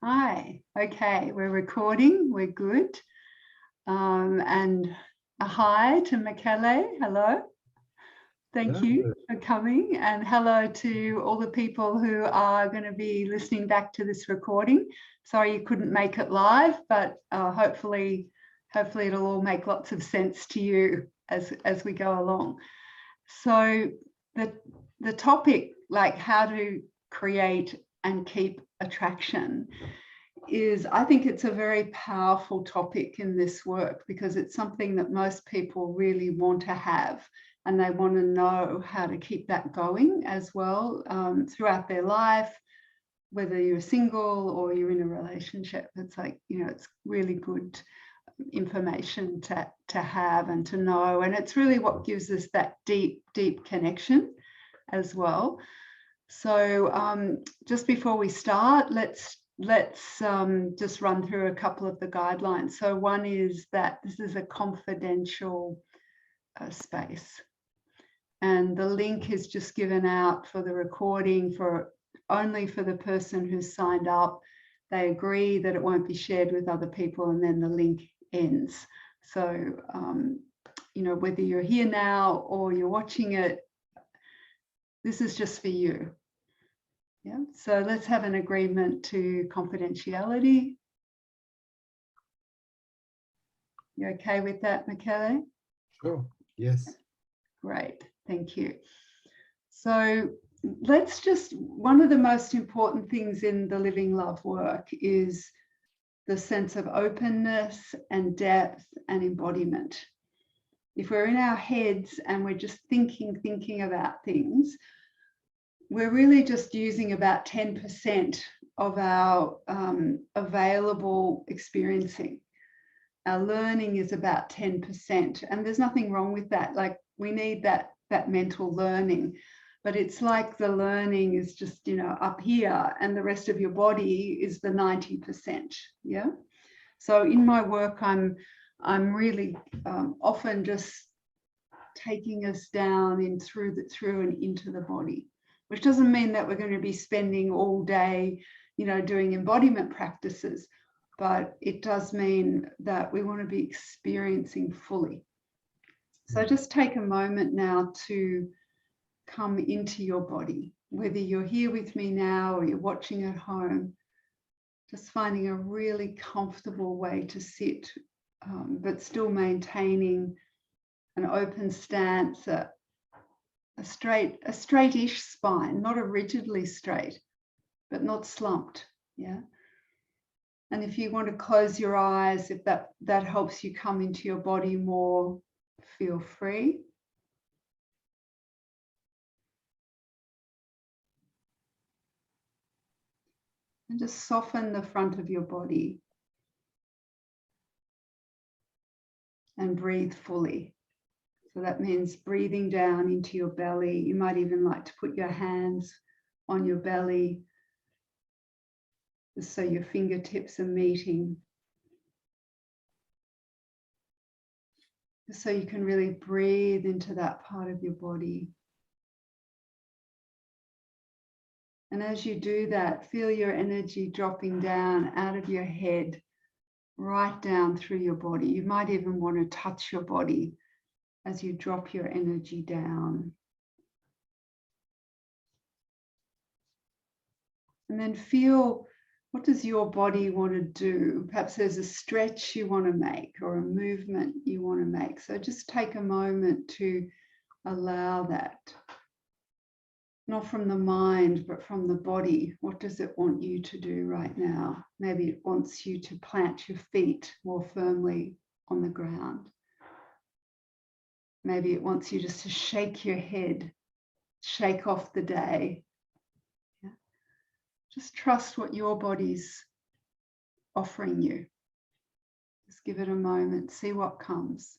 Hi. Okay, we're recording. We're good. And a hi to Michele. Hello. Thank you for coming. And hello to all the people who are going to be listening back to this recording. Sorry you couldn't make it live, but hopefully it'll all make lots of sense to you as we go along. So the topic, like how to create and keep attraction, I think it's a very powerful topic in this work because it's something that most people really want to have, and they want to know how to keep that going as well throughout their life, whether you're single or you're in a relationship. It's like, it's really good information to have and to know, and it's really what gives us that deep connection as well. So just before we start, let's just run through a couple of the guidelines. So one is that this is a confidential space, and the link is just given out for the recording only for the person who's signed up. They agree that it won't be shared with other people, and then the link ends. So whether you're here now or you're watching it, this is just for you. Yeah, so let's have an agreement to confidentiality. You okay with that, Michele? Sure, yes. Great, thank you. So one of the most important things in the Living Love work is the sense of openness and depth and embodiment. If we're in our heads and we're just thinking about things, we're really just using about 10% of our available experiencing. Our learning is about 10%, and there's nothing wrong with that. Like, we need that mental learning, but it's like the learning is just, up here, and the rest of your body is the 90%. Yeah. So in my work, I'm really often just taking us down in through and into the body, which doesn't mean that we're going to be spending all day, doing embodiment practices, but it does mean that we want to be experiencing fully. So just take a moment now to come into your body, whether you're here with me now or you're watching at home, just finding a really comfortable way to sit, but still maintaining an open stance, a straightish spine, not a rigidly straight, but not slumped. Yeah. And if you want to close your eyes, if that helps you come into your body more, feel free. And just soften the front of your body and breathe fully. So that means breathing down into your belly. You might even like to put your hands on your belly, just so your fingertips are meeting. Just so you can really breathe into that part of your body. And as you do that, feel your energy dropping down out of your head, right down through your body. You might even want to touch your body as you drop your energy down. And then feel, what does your body want to do? Perhaps there's a stretch you want to make or a movement you want to make. So just take a moment to allow that. Not from the mind, but from the body. What does it want you to do right now? Maybe it wants you to plant your feet more firmly on the ground. Maybe it wants you just to shake your head, shake off the day. Yeah. Just trust what your body's offering you. Just give it a moment, see what comes.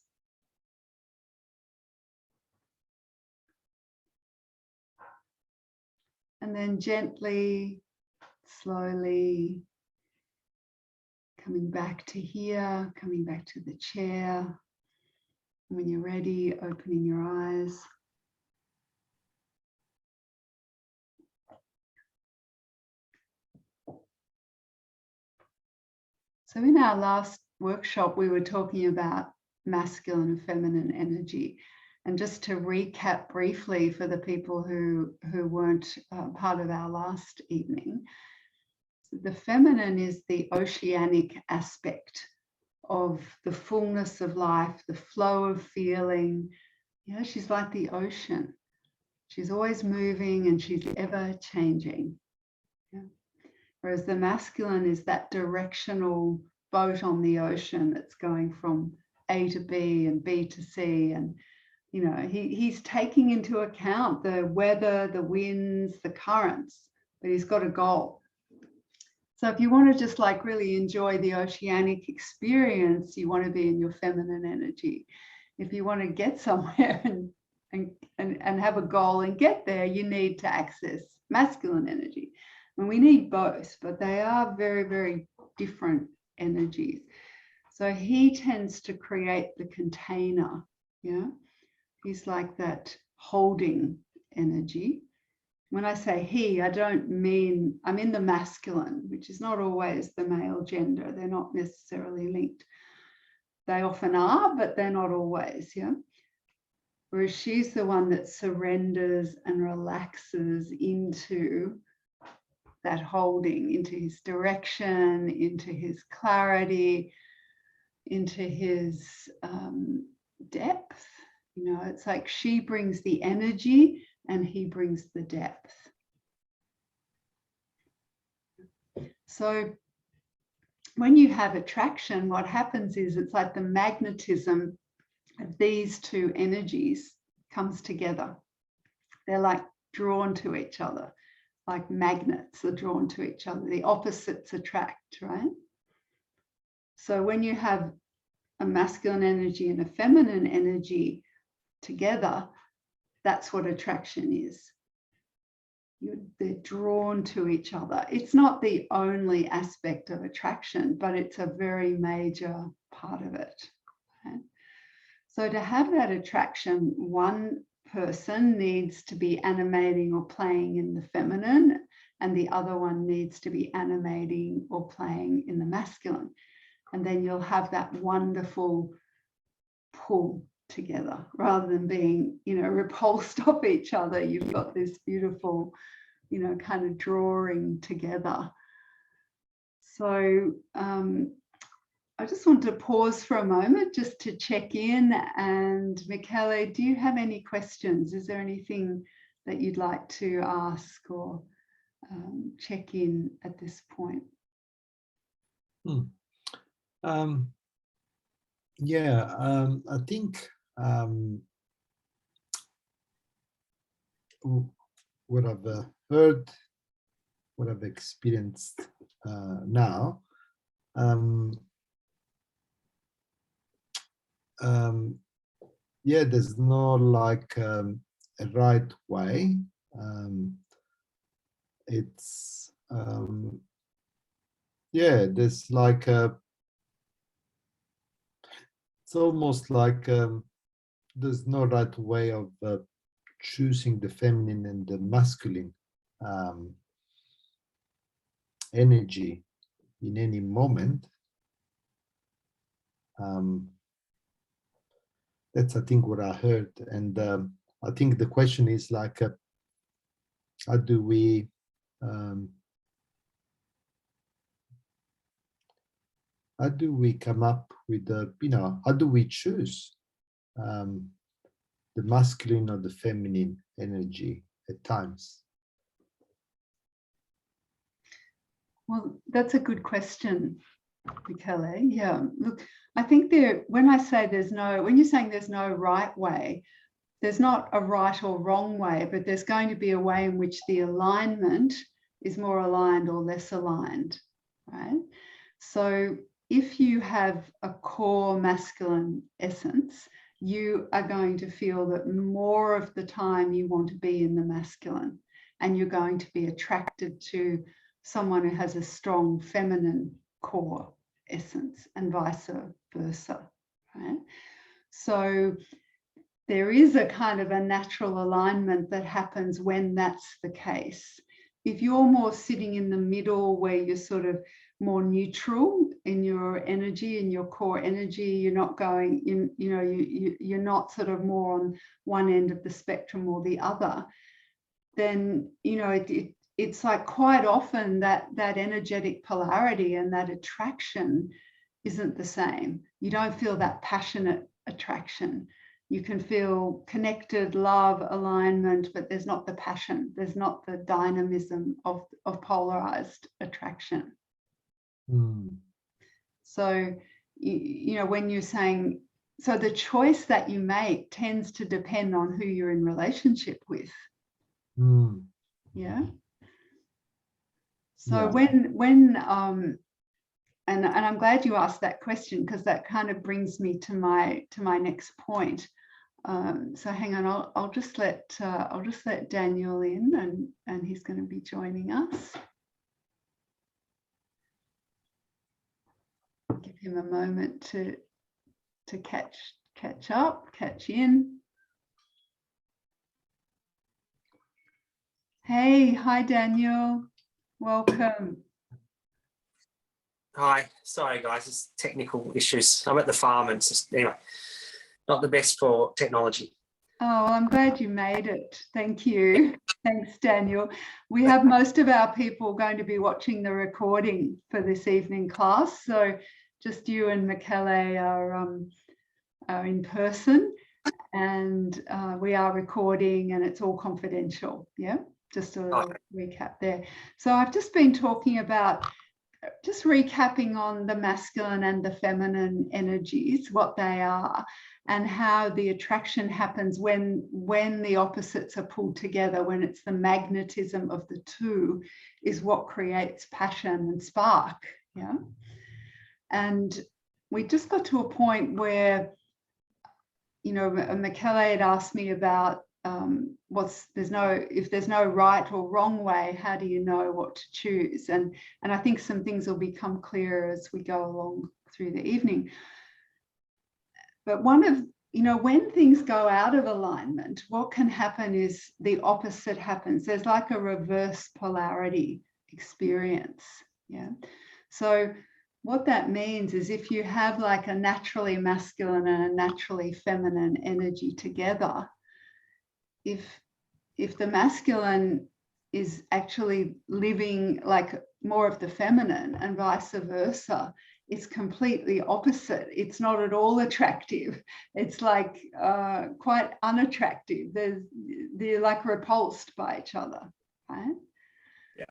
And then gently, slowly coming back to here, coming back to the chair. When you're ready, opening your eyes. So in our last workshop, we were talking about masculine and feminine energy. And just to recap briefly for the people who weren't part of our last evening, the feminine is the oceanic aspect of the fullness of life, the flow of feeling. You know, she's like the ocean. She's always moving and she's ever changing. Yeah. Whereas the masculine is that directional boat on the ocean that's going from A to B and B to C. And, you know, he's taking into account the weather, the winds, the currents, but he's got a goal. So if you want to just like really enjoy the oceanic experience, you want to be in your feminine energy. If you want to get somewhere and have a goal and get there, you need to access masculine energy. And we need both, but they are very, very different energies. So he tends to create the container. Yeah, he's like that holding energy. When I say he, I don't mean, I'm in the masculine, which is not always the male gender. They're not necessarily linked. They often are, but they're not always, yeah? Whereas she's the one that surrenders and relaxes into that holding, into his direction, into his clarity, into his depth. You know, it's like she brings the energy and he brings the depth. So when you have attraction, what happens is it's like the magnetism of these two energies comes together. They're like drawn to each other, like magnets are drawn to each other. The opposites attract, right? So when you have a masculine energy and a feminine energy together, that's what attraction is. They're drawn to each other. It's not the only aspect of attraction, but it's a very major part of it. Okay? So to have that attraction, one person needs to be animating or playing in the feminine, and the other one needs to be animating or playing in the masculine. And then you'll have that wonderful pull together rather than being, you know, repulsed off each other. You've got this beautiful, you know, kind of drawing together. So I just want to pause for a moment just to check in. And Michele, do you have any questions? Is there anything that you'd like to ask or check in at this point? I think what I've heard, what I've experienced now, there's no like a right way. It's there's like it's almost like there's no right way of choosing the feminine and the masculine energy in any moment. That's, I think, what I heard. And I think the question is like, how do we come up with the, how do we choose the masculine or the feminine energy at times? Well, that's a good question, Michele. Yeah, look, I think when I say when you're saying there's no right way, there's not a right or wrong way, but there's going to be a way in which the alignment is more aligned or less aligned, right? So if you have a core masculine essence, you are going to feel that more of the time you want to be in the masculine, and you're going to be attracted to someone who has a strong feminine core essence, and vice versa, right? So there is a kind of a natural alignment that happens when that's the case. If you're more sitting in the middle, where you're sort of more neutral in your energy, in your core energy. You're not going in, you're not sort of more on one end of the spectrum or the other. Then, it's like quite often that energetic polarity and that attraction isn't the same. You don't feel that passionate attraction. You can feel connected, love, alignment, but there's not the passion. There's not the dynamism of polarized attraction. So, when you're saying, so the choice that you make tends to depend on who you're in relationship with. Yeah. So and I'm glad you asked that question, because that kind of brings me to my next point. So hang on, I'll just let Daniel in, and he's going to be joining us. Give him a moment to catch up, catch in. Hey, hi Daniel, welcome. Hi, sorry guys, it's technical issues. I'm at the farm and it's just, anyway, not the best for technology. Oh, well, I'm glad you made it. Thank you. Thanks, Daniel. We have most of our people going to be watching the recording for this evening class. So just you and Michele are in person, and we are recording, and it's all confidential. Yeah, just a little recap there. So I've just been talking about, just recapping on the masculine and the feminine energies, what they are, and how the attraction happens when the opposites are pulled together, when it's the magnetism of the two is what creates passion and spark. Yeah. And we just got to a point where, Michele had asked me about if there's no right or wrong way, how do you know what to choose? And I think some things will become clearer as we go along through the evening. But when things go out of alignment, what can happen is the opposite happens. There's like a reverse polarity experience. Yeah. So what that means is, if you have like a naturally masculine and a naturally feminine energy together, if the masculine is actually living like more of the feminine and vice versa, it's completely opposite. It's not at all attractive. It's like quite unattractive. They're like repulsed by each other, right? Yeah.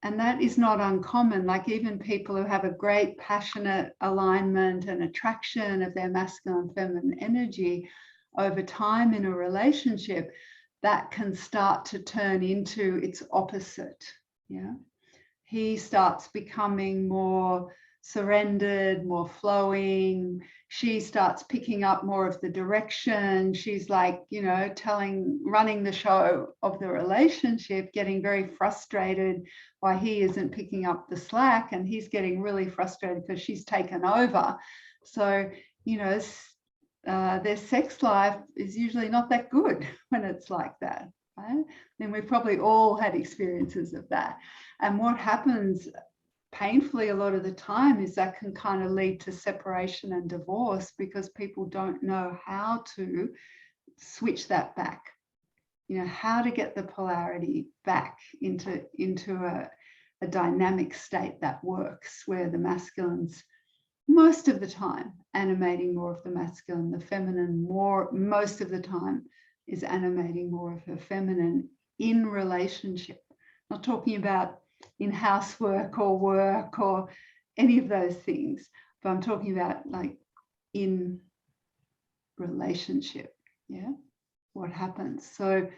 And that is not uncommon. Like even people who have a great passionate alignment and attraction of their masculine and feminine energy over time in a relationship, that can start to turn into its opposite. Yeah. He starts becoming more surrendered, more flowing. She starts picking up more of the direction. She's like, running the show of the relationship, getting very frustrated why he isn't picking up the slack, and he's getting really frustrated because she's taken over. So, their sex life is usually not that good when it's like that, right? Then we've probably all had experiences of that. And what happens painfully a lot of the time is that can kind of lead to separation and divorce, because people don't know how to switch that back, how to get the polarity back into a dynamic state that works, where the masculine's most of the time animating more of the masculine, the feminine most of the time is animating more of her feminine in relationship. Not talking about in housework or work or any of those things, but I'm talking about like in relationship. Yeah, what happens? So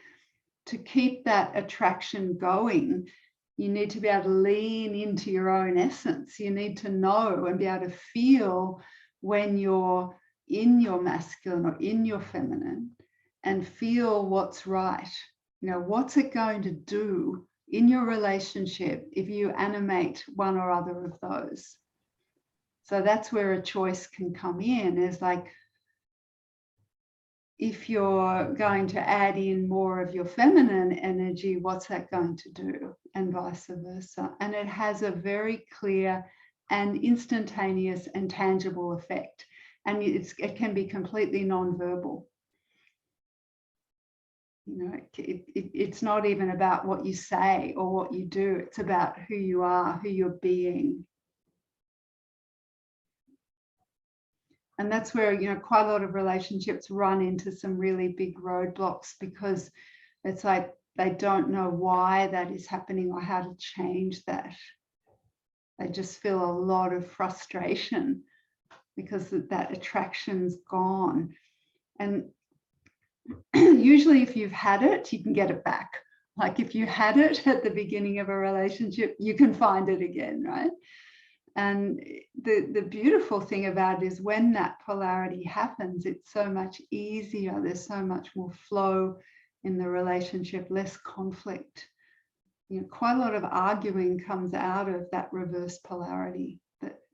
to keep that attraction going, you need to be able to lean into your own essence. You need to know and be able to feel when you're in your masculine or in your feminine, and feel what's right. What's it going to do in your relationship if you animate one or other of those? So that's where a choice can come in, is like, if you're going to add in more of your feminine energy, what's that going to do? And vice versa. And it has a very clear and instantaneous and tangible effect. And it can be completely non-verbal. You know, it's not even about what you say or what you do. It's about who you are, who you're being. And that's where, you know, quite a lot of relationships run into some really big roadblocks, because it's like they don't know why that is happening or how to change that. They just feel a lot of frustration because that attraction's gone. And usually if you've had it, you can get it back. Like if you had it at the beginning of a relationship, you can find it again, right? And the beautiful thing about it is when that polarity happens, it's so much easier. There's so much more flow in the relationship, less conflict. You know, quite a lot of arguing comes out of that reverse polarity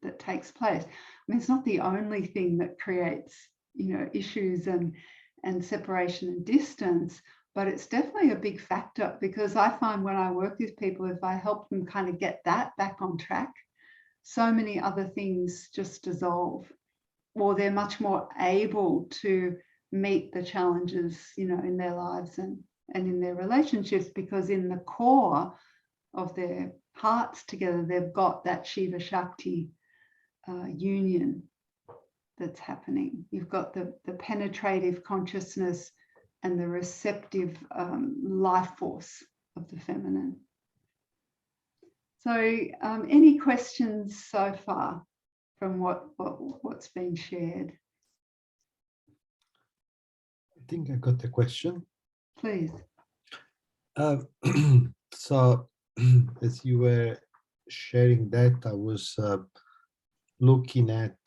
that takes place. I mean, it's not the only thing that creates, you know, issues and separation and distance, but it's definitely a big factor, because I find when I work with people, if I help them kind of get that back on track, so many other things just dissolve, or they're much more able to meet the challenges, you know, in their lives and in their relationships, because in the core of their hearts together, they've got that Shiva Shakti union that's happening. You've got the penetrative consciousness and the receptive life force of the feminine. So any questions so far from what's been shared? I think I got a question. Please. So as you were sharing that, I was looking at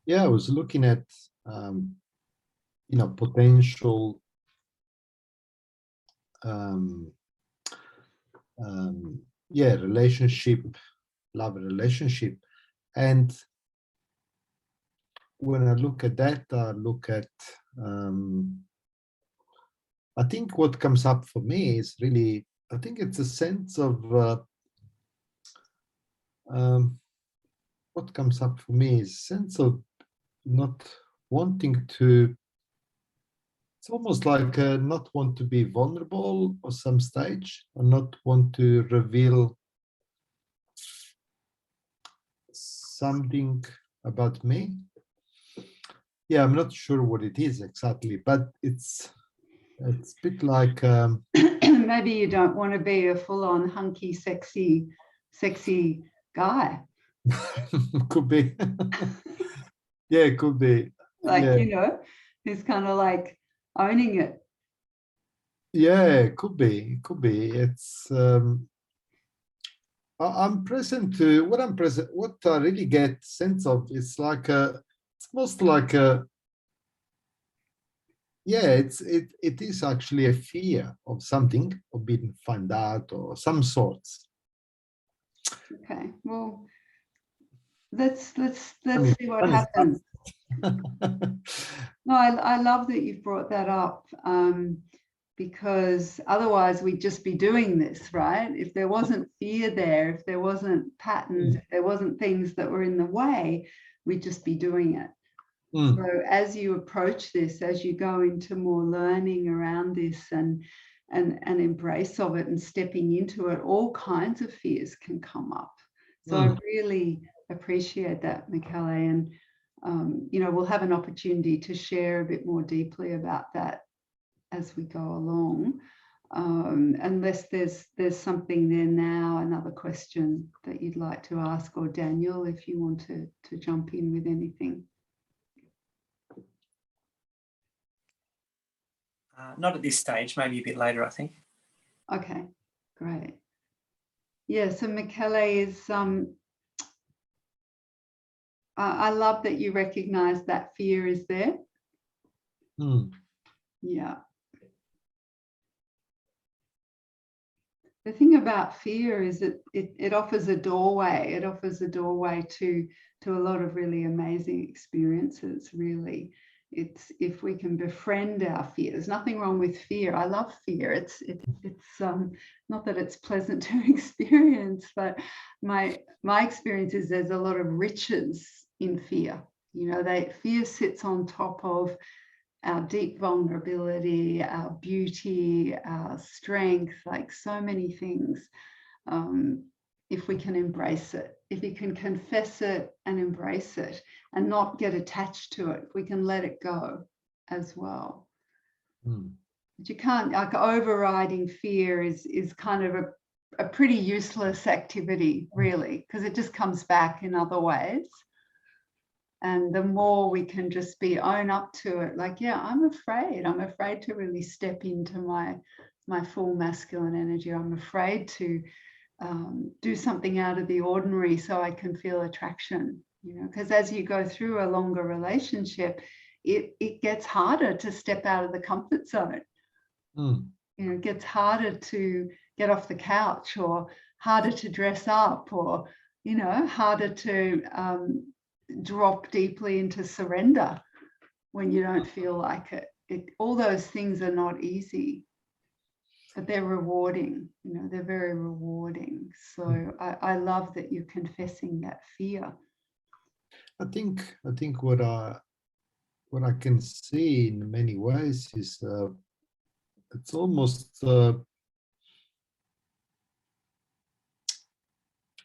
I was looking at you know, potential relationship, love relationship. And when I look at that, I look at I think what comes up for me is really, I think it's a sense of what comes up for me is a sense of not wanting to, it's almost like not want to be vulnerable at some stage, or not want to reveal something about me. Yeah, I'm not sure what it is exactly, but it's a bit like maybe you don't want to be a full-on hunky, sexy guy. could be. Yeah, it could be. Like, yeah. you know, he's kind of like owning it. Yeah, it could be. It could be. It's I'm present to what I'm present. What I really get sense of is like it's most like a, yeah, it is actually a fear of something, of being found out or some sorts. Okay, well, let's Funny- see what funny stuff. happens. No, I love that you've brought that up, because otherwise we'd just be doing this, right? If there wasn't fear there, if there wasn't patterns, if there wasn't things that were in the way, we'd just be doing it. So as you approach this, as you go into more learning around this and embrace of it and stepping into it, all kinds of fears can come up. So I really appreciate that, Michele, and you know, we'll have an opportunity to share a bit more deeply about that as we go along, unless there's something there now, another question that you'd like to ask, or Daniel, if you want to jump in with anything. Not at this stage, maybe a bit later, I think. Okay, great. Yeah, so Michele is, I love that you recognize that fear is there. Yeah. The thing about fear is that it offers a doorway. It offers a doorway to a lot of really amazing experiences, really. It's if we can befriend our fear. There's nothing wrong with fear. I love fear. It's not that it's pleasant to experience, but my experience is there's a lot of riches in fear. You know, fear sits on top of our deep vulnerability, our beauty, our strength, like so many things. If we can embrace it, if you can confess it and embrace it and not get attached to it, we can let it go as well. But you can't, like, overriding fear is kind of a pretty useless activity, really, because it just comes back in other ways. And the more we can just own up to it, like, yeah, I'm afraid to really step into my full masculine energy. I'm afraid to do something out of the ordinary so I can feel attraction, you know, because as you go through a longer relationship, it gets harder to step out of the comfort zone. You know, it gets harder to get off the couch, or harder to dress up, or, you know, harder to drop deeply into surrender when you don't feel like it. All those things are not easy, but they're rewarding, you know, they're very rewarding. So I love that you're confessing that fear. I think what I can see in many ways is it's almost you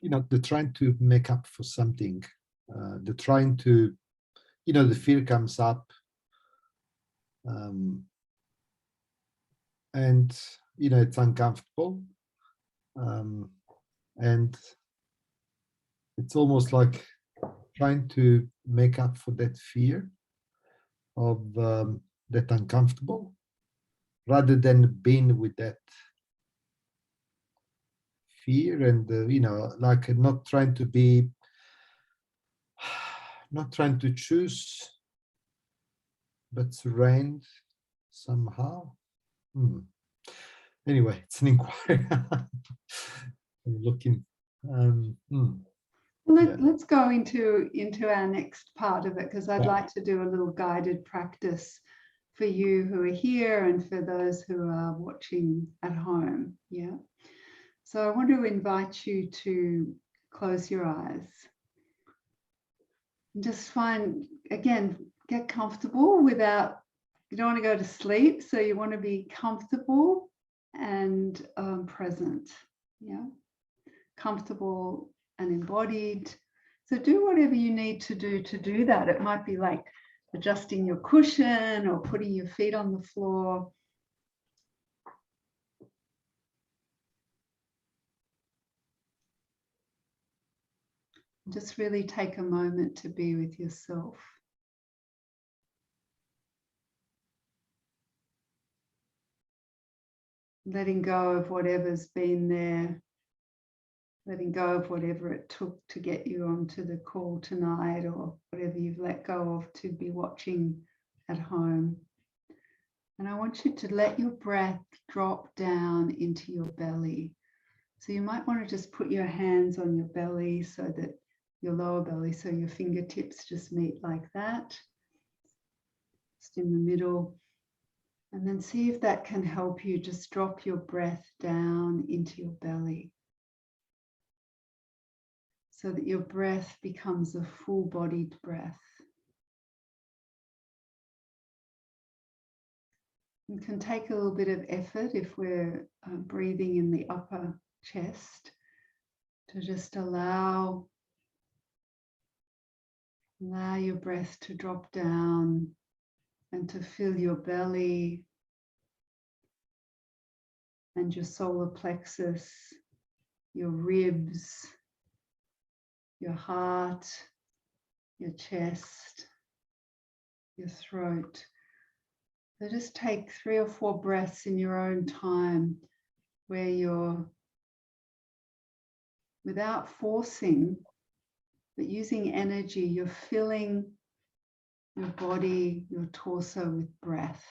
know, they're trying to make up for something. They're trying to, you know, the fear comes up, and you know, it's uncomfortable, and it's almost like trying to make up for that fear of that uncomfortable, rather than being with that fear, and you know, like not trying to choose, but surround somehow. Anyway, it's an inquiry. I'm looking. Let's go into our next part of it, because I'd like to do a little guided practice for you who are here and for those who are watching at home. Yeah. So I want to invite you to close your eyes. And just get comfortable without, you don't want to go to sleep, so you want to be comfortable and present. Yeah. Comfortable and embodied. So do whatever you need to do that. It might be like adjusting your cushion or putting your feet on the floor. Just really take a moment to be with yourself. Letting go of whatever's been there. Letting go of whatever it took to get you onto the call tonight, or whatever you've let go of to be watching at home. And I want you to let your breath drop down into your belly. So you might want to just put your hands on your belly, so that your lower belly, so your fingertips just meet like that, just in the middle. And then see if that can help you just drop your breath down into your belly, so that your breath becomes a full-bodied breath. It can take a little bit of effort if we're breathing in the upper chest, to just allow your breath to drop down and to fill your belly and your solar plexus, your ribs, your heart, your chest, your throat. So just take 3 or 4 breaths in your own time, where you're, without forcing, but using energy, you're filling your body, your torso with breath.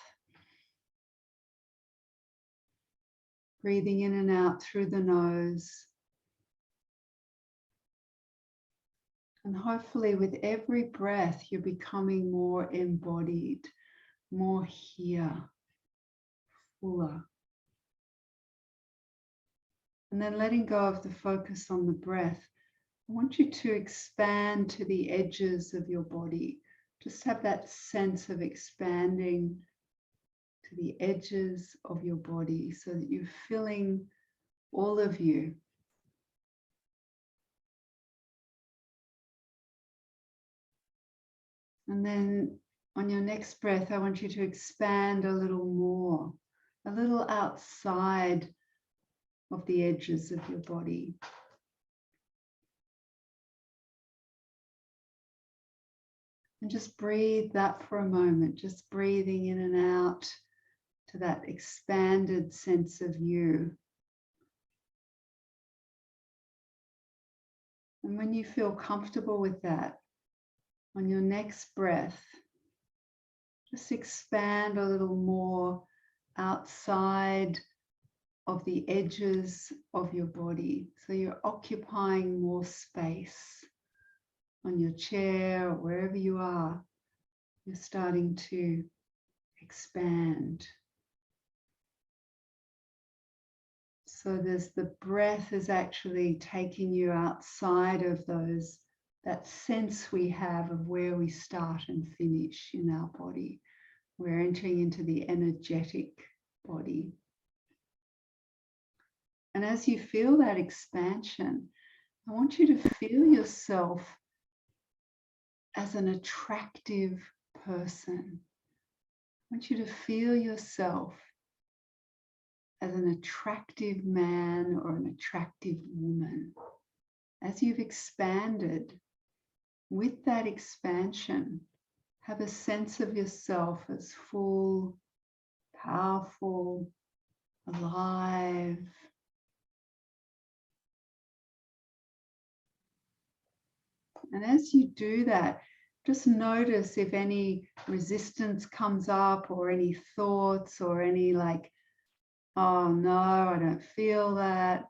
Breathing in and out through the nose. And hopefully with every breath, you're becoming more embodied, more here, fuller. And then letting go of the focus on the breath, I want you to expand to the edges of your body. Just have that sense of expanding to the edges of your body so that you're filling all of you. And then on your next breath, I want you to expand a little more, a little outside of the edges of your body. And just breathe that for a moment, just breathing in and out to that expanded sense of you. And when you feel comfortable with that, on your next breath, just expand a little more outside of the edges of your body. So you're occupying more space on your chair or wherever you are. You're starting to expand. So there's the breath is actually taking you outside of those, that sense we have of where we start and finish in our body. We're entering into the energetic body. And as you feel that expansion, I want you to feel yourself as an attractive person. I want you to feel yourself as an attractive man or an attractive woman. As you've expanded, with that expansion, have a sense of yourself as full, powerful, alive. And as you do that, just notice if any resistance comes up or any thoughts or any like, oh no, I don't feel that.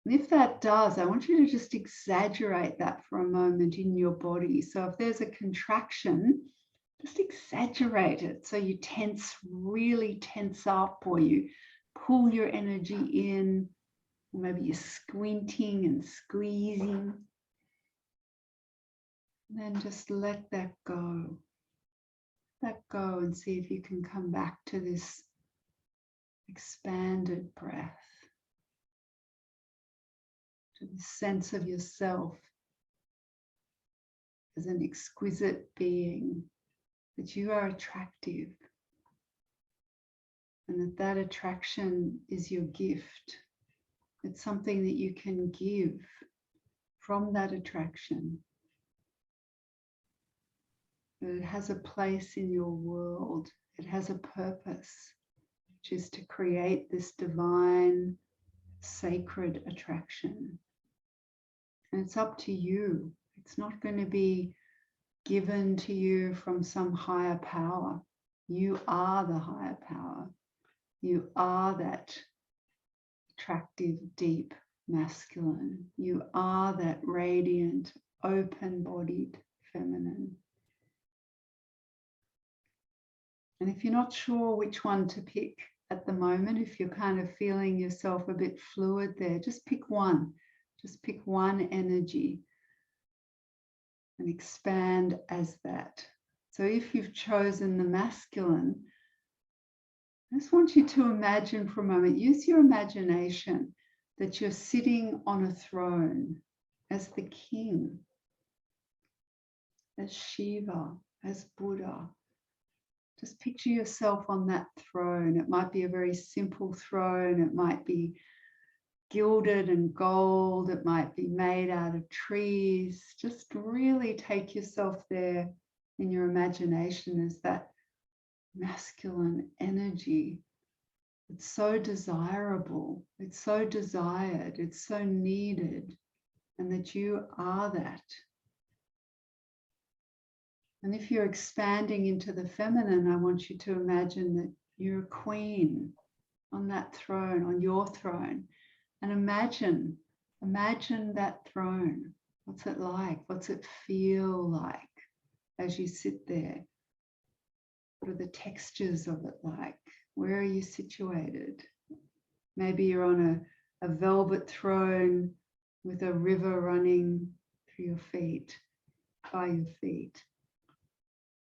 And if that does, I want you to just exaggerate that for a moment in your body. So if there's a contraction, just exaggerate it. So you really tense up, or you pull your energy in, or maybe you're squinting and squeezing. And then just let that go. Let go and see if you can come back to this expanded breath, to the sense of yourself as an exquisite being, that you are attractive, and that attraction is your gift. It's something that you can give from that attraction. It has a place in your world. It has a purpose, which is to create this divine, sacred attraction. And it's up to you. It's not going to be given to you from some higher power. You are the higher power. You are that attractive, deep masculine. You are that radiant, open-bodied feminine. And if you're not sure which one to pick at the moment, if you're kind of feeling yourself a bit fluid there, just pick one. Just pick one energy and expand as that. So if you've chosen the masculine, I just want you to imagine for a moment, use your imagination that you're sitting on a throne as the king, as Shiva, as Buddha. Just picture yourself on that throne. It might be a very simple throne. It might be gilded and gold. It might be made out of trees. Just really take yourself there in your imagination as that masculine energy. It's so desirable. It's so desired. It's so needed. And that you are that. And if you're expanding into the feminine, I want you to imagine that you're a queen on that throne, on your throne. And imagine that throne. What's it like? What's it feel like as you sit there? What are the textures of it like? Where are you situated? Maybe you're on a velvet throne with a river running through your feet, by your feet.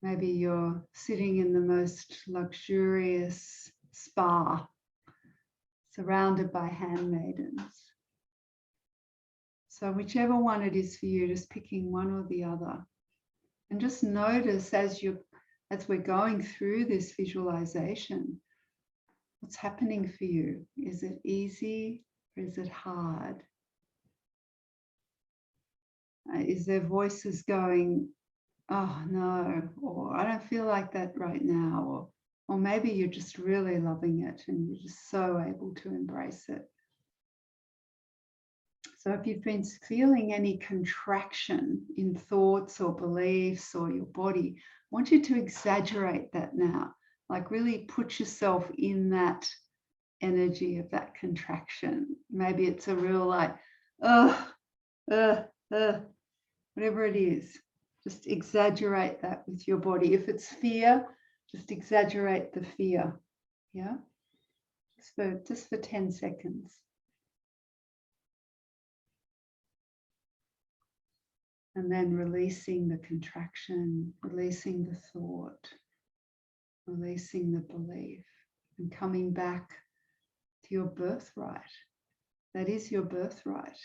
Maybe you're sitting in the most luxurious spa, surrounded by handmaidens. So whichever one it is for you, just picking one or the other. And just notice as we're going through this visualization, what's happening for you? Is it easy or is it hard? Is there voices going, oh no, or I don't feel like that right now, or maybe you're just really loving it and you're just so able to embrace it. So if you've been feeling any contraction in thoughts or beliefs or your body, I want you to exaggerate that now, like really put yourself in that energy of that contraction. Maybe it's a real like, whatever it is. Just exaggerate that with your body. If it's fear, just exaggerate the fear. Yeah, just for 10 seconds. And then releasing the contraction, releasing the thought, releasing the belief, and coming back to your birthright. That is your birthright,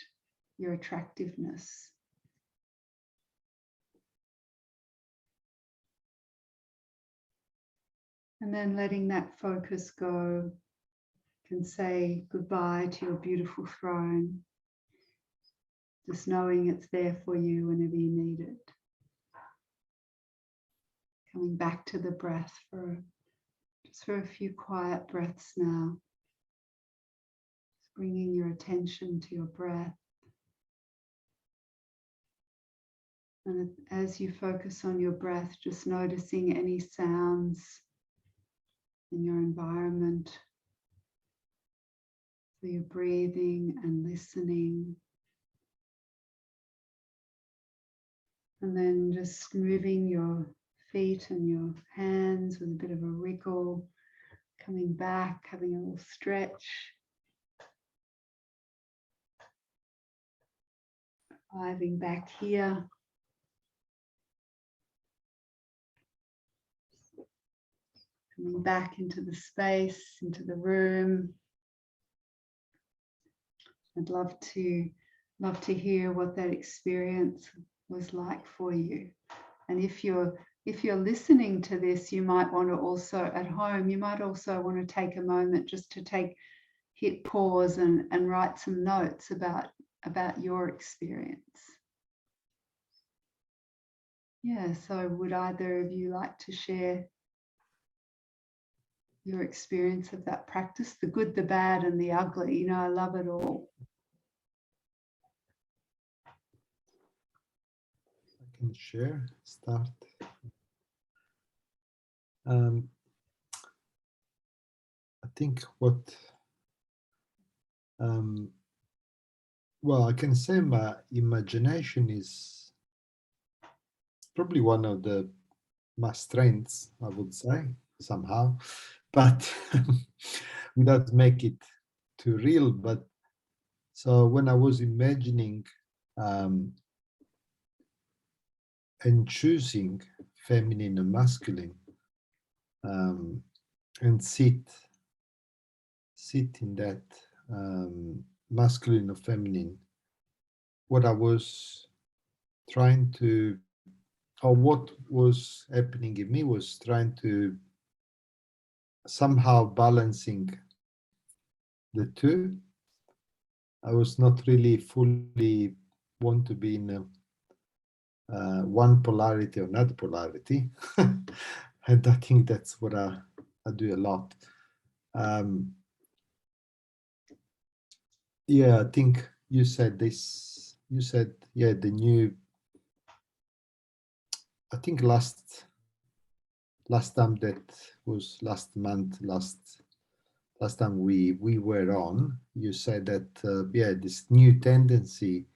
your attractiveness. And then letting that focus go, you can say goodbye to your beautiful throne, just knowing it's there for you whenever you need it. Coming back to the breath just for a few quiet breaths now. Just bringing your attention to your breath. And as you focus on your breath, just noticing any sounds in your environment. So you're breathing and listening. And then just moving your feet and your hands with a bit of a wriggle, coming back, having a little stretch. Arriving back here. Coming back into the space, into the room. I'd love to hear what that experience was like for you. And if you're listening to this, you might want to also at home, you might also want to take a moment just to hit pause and write some notes about your experience. Yeah, so would either of you like to share your experience of that practice, the good, the bad, and the ugly? You know, I love it all. I can share, start. I think what, well, I can say my imagination is probably one of my strengths, I would say, somehow, but without make it too real. But so when I was imagining and choosing feminine and masculine, and sit in that masculine or feminine, what I was trying to, or what was happening in me was trying to somehow balancing the two. I was not really fully want to be in one polarity or another polarity. And I think that's what I do a lot. Yeah, I think you said this, yeah, the new, I think last time, that was last month, last time we were on, you said that, yeah, this new tendency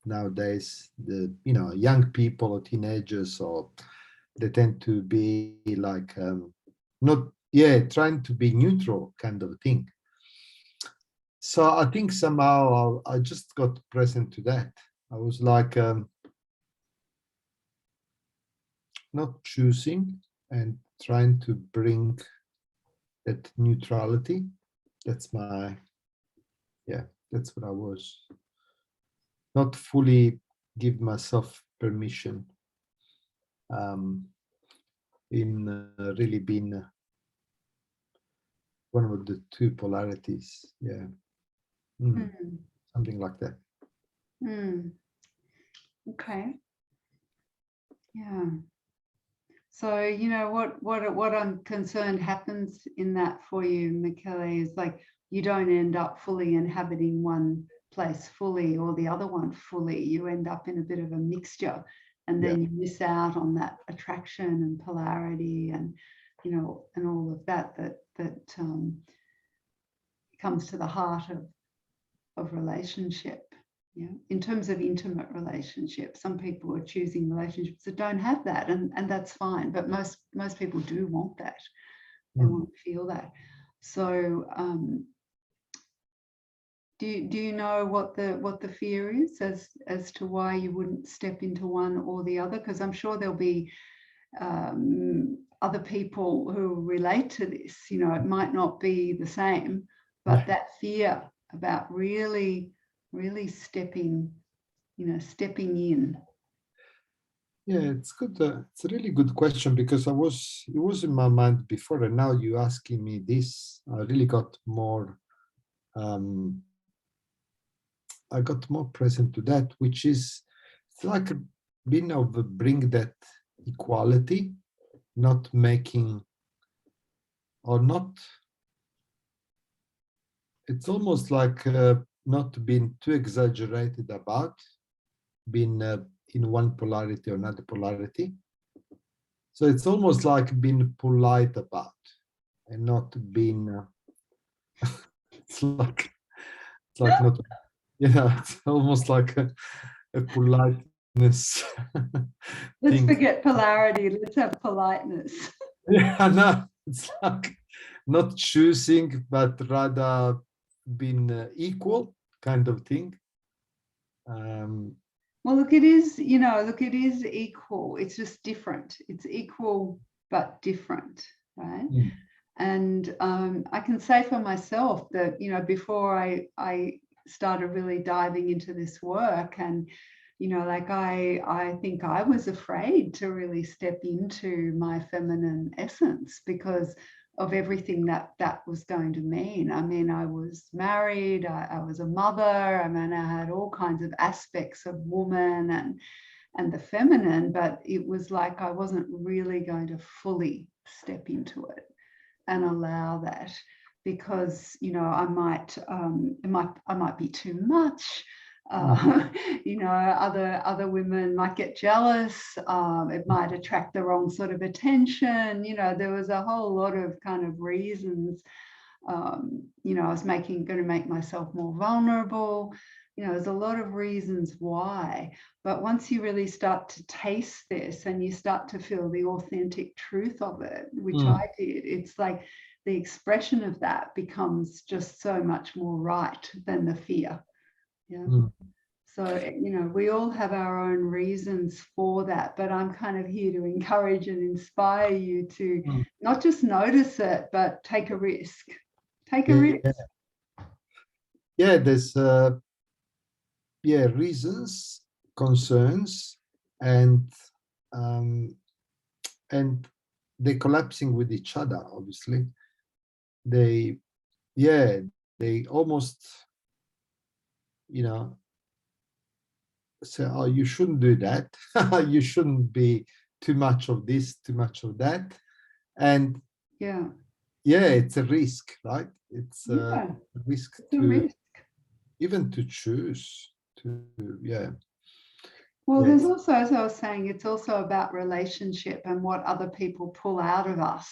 nowadays. The young people or teenagers, or they tend to be like not trying to be neutral kind of thing. So I think somehow I just got present to that. I was like not choosing and trying to bring that neutrality. That's my, that's what I was. Not fully give myself permission in really being one of the two polarities. Yeah. Something like that. Okay. Yeah. So, what I'm concerned happens in that for you, Michele, is like you don't end up fully inhabiting one place fully or the other one fully. You end up in a bit of a mixture, and then you miss out on that attraction and polarity and, and all of that comes to the heart of relationship. In terms of intimate relationships, some people are choosing relationships that don't have that, and that's fine. But most people do want that. They want to feel that. So, do you know what the fear is as to why you wouldn't step into one or the other? Because I'm sure there'll be other people who relate to this. It might not be the same, but that fear about really stepping in. Yeah, it's good. It's a really good question, because it was in my mind before, and now you asking me this, I really got more. I got more present to that, which is it's like being able to bring that equality, not making or not. It's almost like not being too exaggerated about being in one polarity or another polarity. So it's almost like being polite about and not being. It's like not. It's almost like a politeness. Let's forget polarity. Let's have politeness. No, it's like not choosing, but rather being equal kind of thing. Well, look, it is, it is equal. It's just different. It's equal, but different, right? And I can say for myself that, before I started really diving into this work, and, I think I was afraid to really step into my feminine essence because of everything that was going to mean. I mean, I was married, I was a mother, I had all kinds of aspects of woman and the feminine, but it was like I wasn't really going to fully step into it and allow that, because I might be too much. Other women might get jealous. It might attract the wrong sort of attention. There was a whole lot of kind of reasons. I was going to make myself more vulnerable. There's a lot of reasons why. But once you really start to taste this and you start to feel the authentic truth of it, which I did, it's like the expression of that becomes just so much more right than the fear. So, we all have our own reasons for that, but I'm kind of here to encourage and inspire you to not just notice it, but take a risk. Take a risk. Yeah, there's reasons, concerns, and they're collapsing with each other, obviously. They almost, say, oh, you shouldn't do that. You shouldn't be too much of this, too much of that. And it's a risk, right? It's a risk even to choose to, Well, there's also, as I was saying, it's also about relationship and what other people pull out of us.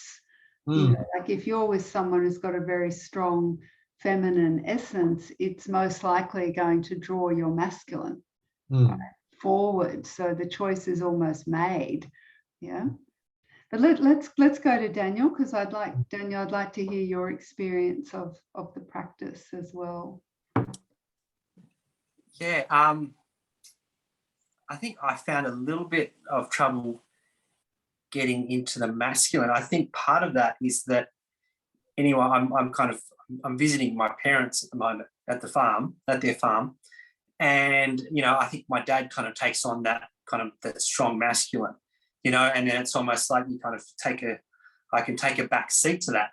Like if you're with someone who's got a very strong feminine essence, it's most likely going to draw your masculine forward. So the choice is almost made. Yeah. But let's go to Daniel, because I'd like to hear your experience of the practice as well. Yeah, I think I found a little bit of trouble getting into the masculine. I think part of that is that, anyway, I'm visiting my parents at the moment at their farm, and I think my dad kind of takes on that strong masculine, and then it's almost like I can take a back seat to that.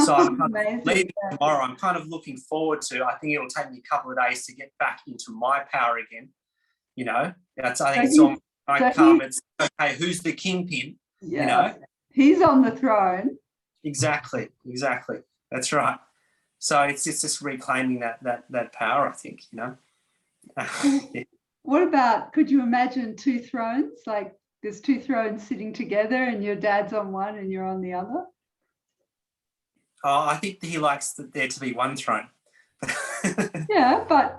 So I'm leaving tomorrow. I'm kind of looking forward to. I think it'll take me a couple of days to get back into my power again. It's on my come. It's okay. Who's the kingpin? Yeah, he's on the throne. Exactly. That's right. So it's just reclaiming that power, I think. Yeah. What about? Could you imagine two thrones? Like there's two thrones sitting together, and your dad's on one, and you're on the other. Oh, I think he likes there to be one throne. Yeah, but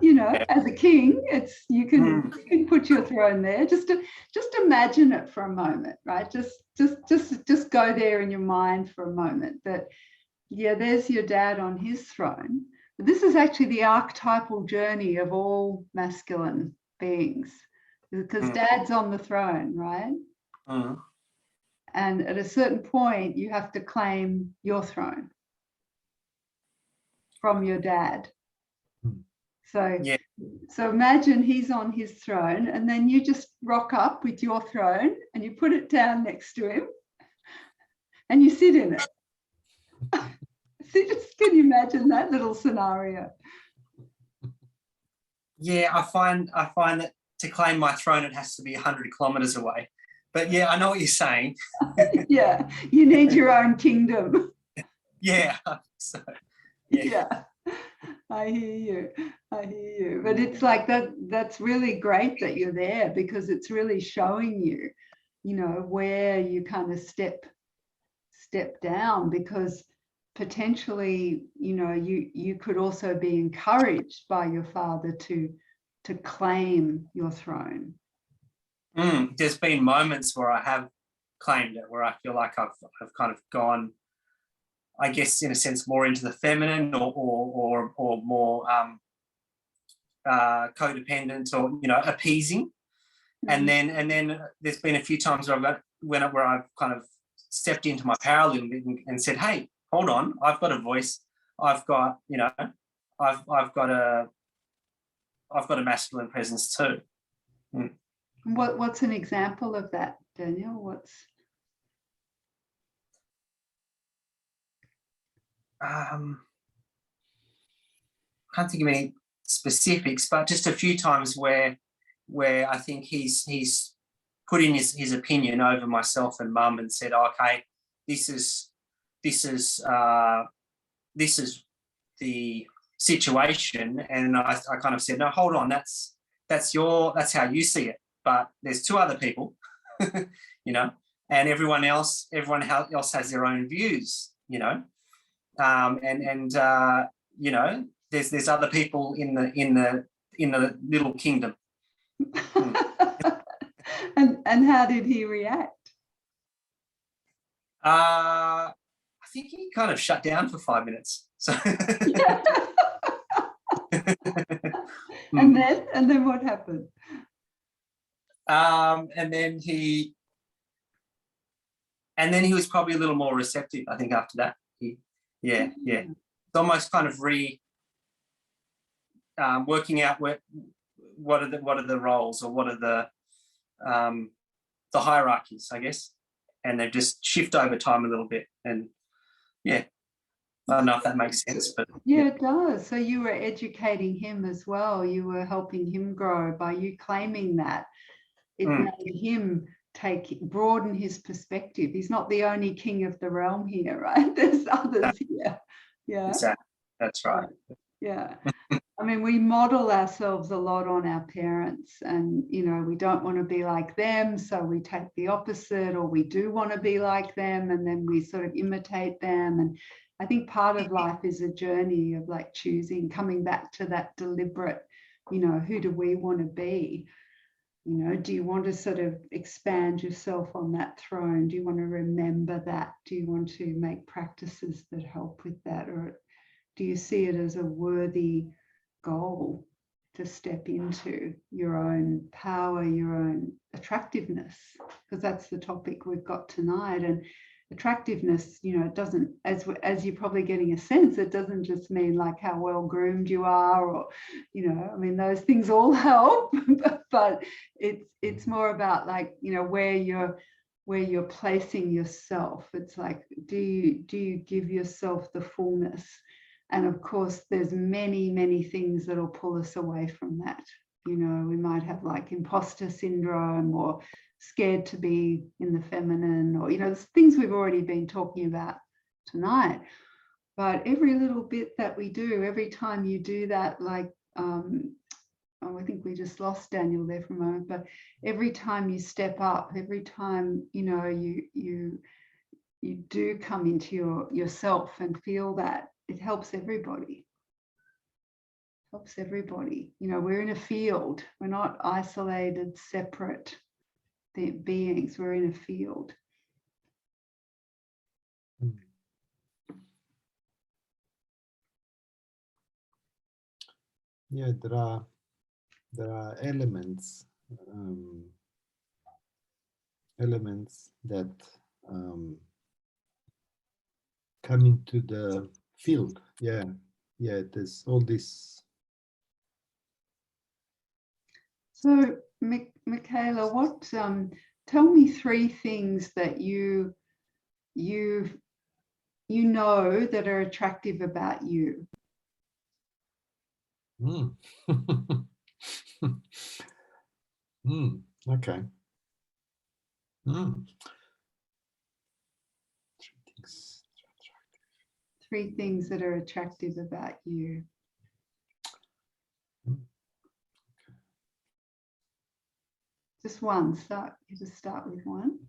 as a king, you can put your throne there. Just imagine it for a moment, right? Just go there in your mind for a moment. That there's your dad on his throne. But this is actually the archetypal journey of all masculine beings, because dad's on the throne, right? And at a certain point, you have to claim your throne from your dad. So imagine he's on his throne, and then you just rock up with your throne and you put it down next to him and you sit in it. So can you imagine that little scenario? Yeah, I find that to claim my throne, it has to be 100 kilometers away. But yeah, I know what you're saying. Yeah, you need your own kingdom. Yeah. So, yeah. I hear you. But it's like that's really great that you're there, because it's really showing you, where you kind of step down, because potentially, you could also be encouraged by your father to claim your throne. There's been moments where I have claimed it, where I feel like I've kind of gone, I guess, in a sense, more into the feminine or more codependent, or appeasing, and then there's been a few times where I've kind of stepped into my power a little bit and said, "Hey, hold on, I've got a voice. I've got I've got a masculine presence too." What's an example of that, Daniel? Can't think of any specifics, but just a few times where I think he's put in his opinion over myself and Mum and said, "Okay, this is the situation," and I kind of said, "No, hold on, that's how you see it, but there's two other people, and everyone else has their own views, there's other people in the little kingdom." And how did he react? I think he kind of shut down for 5 minutes. So and then what happened? And then he was probably a little more receptive, I think, after that. It's almost kind of working out what are the roles, or what are the hierarchies, I guess, and they just shift over time a little bit. And I don't know if that makes sense, but it does. So you were educating him as well. You were helping him grow by you claiming that. It made him broaden his perspective. He's not the only king of the realm here, right? There's others here. Yeah, exactly. That's right. Yeah. I mean, we model ourselves a lot on our parents, and we don't want to be like them, so we take the opposite, or we do want to be like them, and then we sort of imitate them. And I think part of life is a journey of like choosing, coming back to that deliberate, you know, who do we want to be? You know, do you want to sort of expand yourself on that throne? Do you want to remember that? Do you want to make practices that help with that? Or do you see it as a worthy goal to step into your own power, your own attractiveness? Because that's the topic we've got tonight. And attractiveness, you know, it doesn't, as you're probably getting a sense, it doesn't just mean like how well groomed you are, or, you know, I mean, those things all help, but it's more about like, you know, where you're placing yourself. It's like, do you give yourself the fullness? And of course, there's many things that'll pull us away from that. You know, we might have like imposter syndrome, or scared to be in the feminine, or, you know, things we've already been talking about tonight. But every little bit that we do, every time you do that, like, I think we just lost Daniel there for a moment, but every time you step up, every time, you know, you do come into yourself and feel that, it helps everybody. Helps everybody. You know, we're in a field. We're not isolated, separate beings. We're in a field. Yeah, there are elements that come into the field. Yeah, there's all this. So, Michaela, what? Tell me 3 things that you know that are attractive about you. Okay. 3 things that are attractive about you. Just one. You just start with one.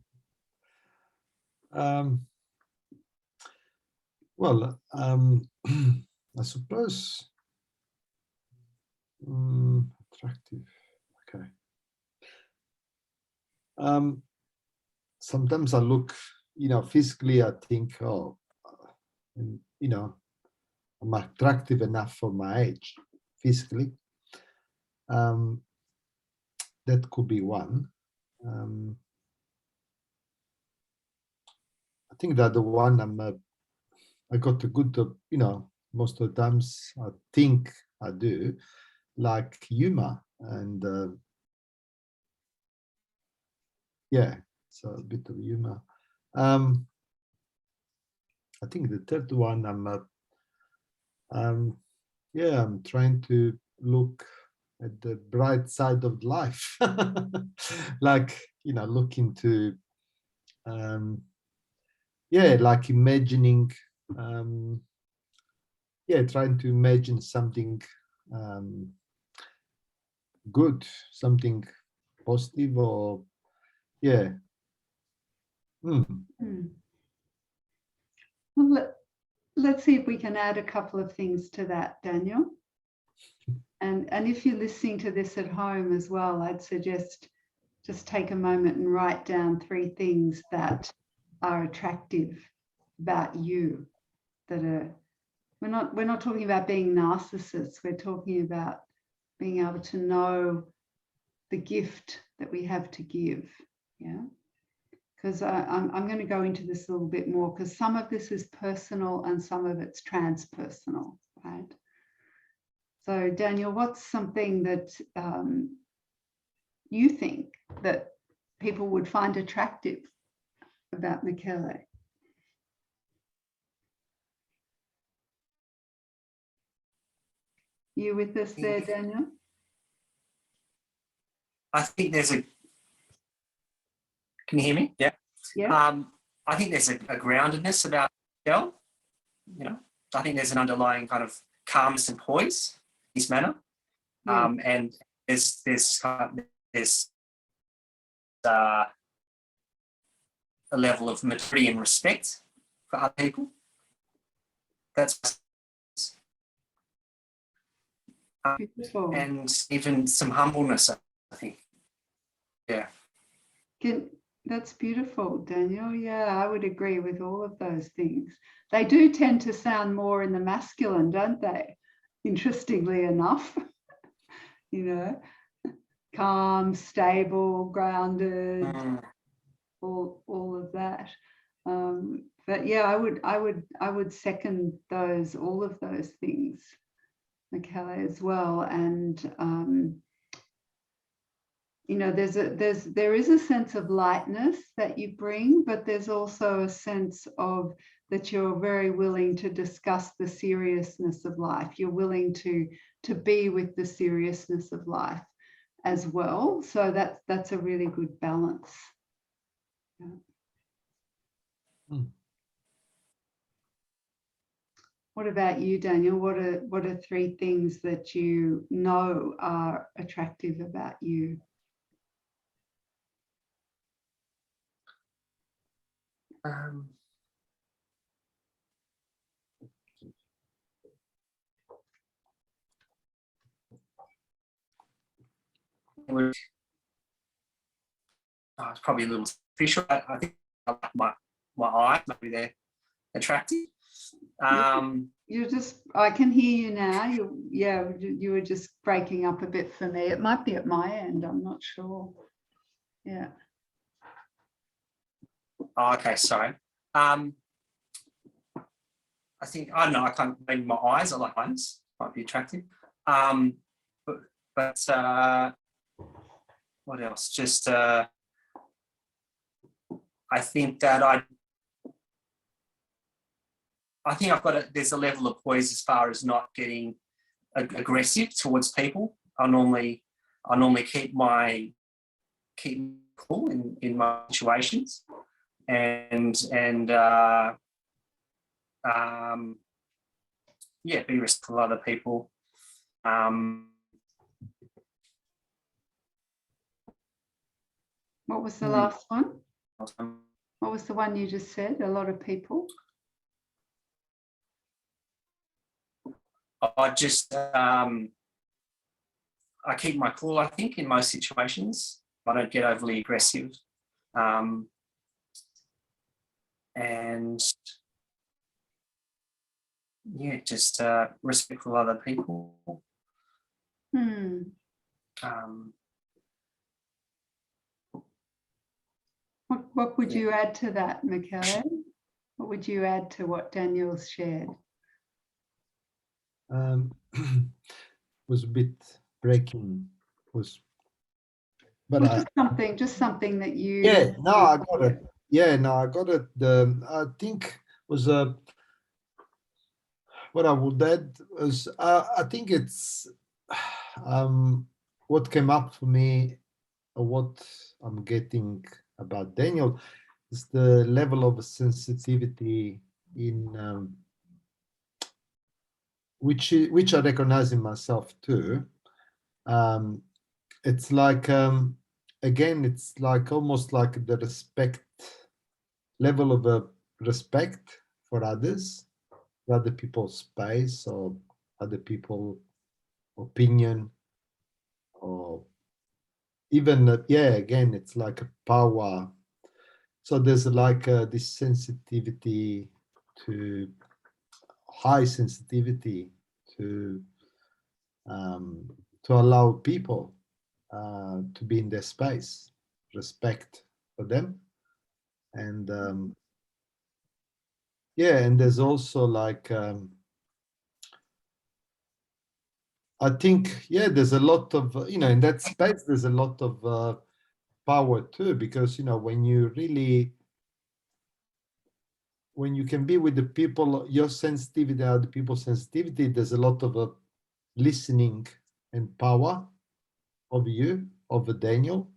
Well, I suppose attractive. Okay. Sometimes I look, you know, physically, I think, oh, you know, I'm attractive enough for my age physically. That could be one. I think that the one I got a good, you know, most of the times I think I do, like humor and yeah, so a bit of humor. I think the third one, I'm trying to look at the bright side of life, like, you know, look into, like imagining, trying to imagine something good, something positive, or Well, let's see if we can add a couple of things to that, Daniel. And if you're listening to this at home as well, I'd suggest just take a moment and write down 3 things that are attractive about you. That are, we're not talking about being narcissists. We're talking about being able to know the gift that we have to give. Yeah. Because I'm going to go into this a little bit more, because some of this is personal and some of it's transpersonal, right? So, Daniel, what's something that you think that people would find attractive about Michele? You with us there, Daniel? I think there's a. Can you hear me? Yeah. Yeah. I think there's a groundedness about Michele. You know, I think there's an underlying kind of calmness and poise in his manner, and there's a level of maturity and respect for other people. that's Beautiful. and even some humbleness, I think. Yeah. That's beautiful, Daniel. Yeah, I would agree with all of those things. They do tend to sound more in the masculine, don't they? Interestingly enough, you know, calm, stable, grounded, all of that. But yeah, I would second all of those things, Michele, as well. And you know, there is a sense of lightness that you bring, but there's also a sense of that you're very willing to discuss the seriousness of life. You're willing to be with the seriousness of life as well. So that's a really good balance. Yeah. What about you, Daniel? What are 3 things that you know are attractive about you? It's probably a little official. I think I like my eyes, maybe they're attractive. You're just, I can hear you now. You were just breaking up a bit for me. It might be at my end, I'm not sure. Yeah. Oh, okay, sorry. I think, I don't know, I can't, maybe my eyes, I like eyes, might be attractive. But what else? Just, I think that I think I've got there's a level of poise as far as not getting aggressive towards people. I normally keep cool in my situations, and yeah, be respectful of other people. What was the last one? What was the one you just said? A lot of people. I just I keep my cool, I think, in most situations. I don't get overly aggressive. And yeah, just respectful of other people. What would you add to that, Michele? What would you add to what Daniel's shared? Was a bit breaking, but well, just something that you. Yeah, no, I got it. Yeah, no, I got it. I think was what I would add was I think it's what came up for me, or what I'm getting about Daniel is the level of sensitivity in which I recognize in myself too. It's like again, it's like almost like the level of respect for others, for other people's space or other people's opinion, or even again, it's like a power. So there's like this sensitivity to high sensitivity to allow people to be in their space, respect for them, and and there's also like I think there's a lot of in that space there's a lot of power too, because when you can be with the people, your sensitivity, other people's sensitivity, there's a lot of listening and power of Daniel.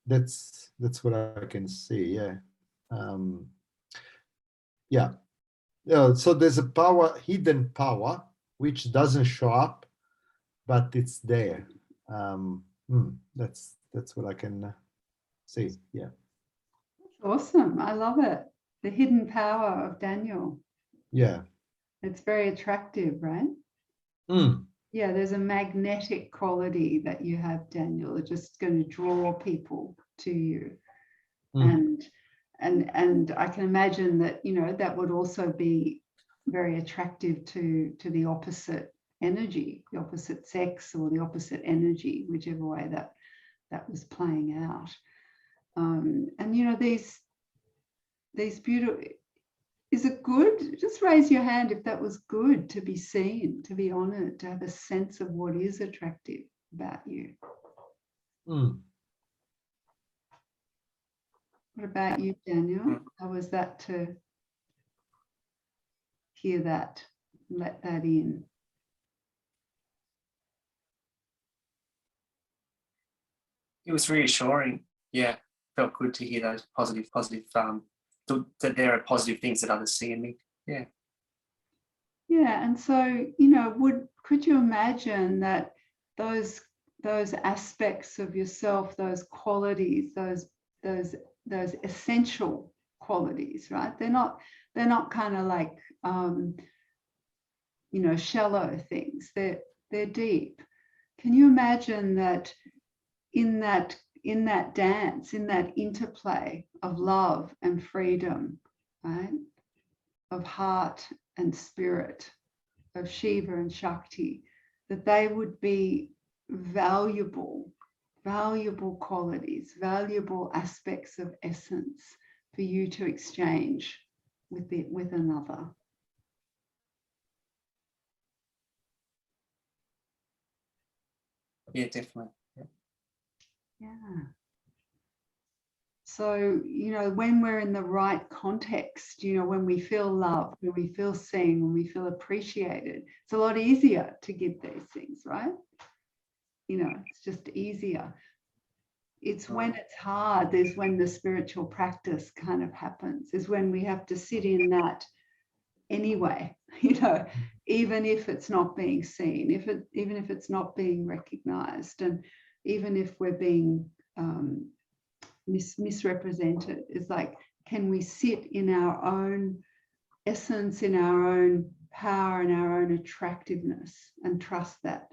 That's what I can see. So there's a power, hidden power, which doesn't show up, but it's there. That's what I can see. Yeah. Awesome. I love it. the hidden power of Daniel. Yeah. It's very attractive, right? Mm. Yeah, there's a magnetic quality that you have, Daniel. It's just going to draw people to you. Mm. And I can imagine that, you know, that would also be very attractive to the opposite energy, the opposite sex or the opposite energy, whichever way that was playing out. And you know, these beautiful, is it good? Just raise your hand if that was good, to be seen, to be honored, to have a sense of what is attractive about you. Mm. What about you, Daniel? How was that to hear that, let that in? It was reassuring. Yeah, felt good to hear those positive, that there are positive things that others see in me. Yeah. Yeah, and so, you know, could you imagine that those aspects of yourself, those qualities, those essential qualities, right? They're not kind of like you know, shallow things. They're deep. Can you imagine that in that dance, in that interplay of love and freedom, right? Of heart and spirit, of Shiva and Shakti, that they would be valuable qualities, valuable aspects of essence for you to exchange with another. Yeah, definitely. Yeah. So, you know, when we're in the right context, you know, when we feel loved, when we feel seen, when we feel appreciated, it's a lot easier to give these things, right? You know, it's just easier. It's when it's hard, there's when the spiritual practice kind of happens, is when we have to sit in that anyway, you know, even if it's not being seen, even if it's not being recognized, and even if we're being misrepresented. It's like, can we sit in our own essence, in our own power and our own attractiveness, and trust that?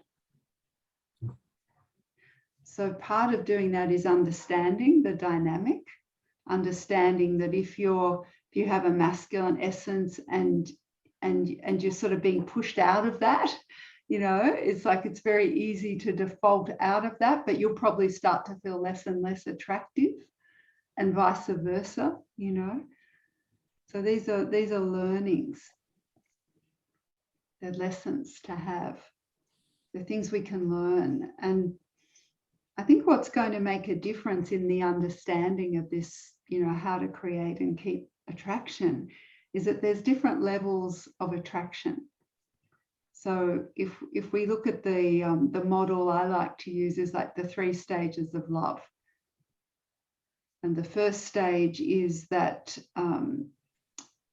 So part of doing that is understanding the dynamic, understanding that if you have a masculine essence and you're sort of being pushed out of that, you know, it's like it's very easy to default out of that, but you'll probably start to feel less and less attractive, and vice versa, you know. So these are learnings, they're lessons to have, the things we can learn. And I think what's going to make a difference in the understanding of this, you know, how to create and keep attraction, is that there's different levels of attraction. So if we look at the model I like to use is like the 3 stages of love. And the first stage is that, you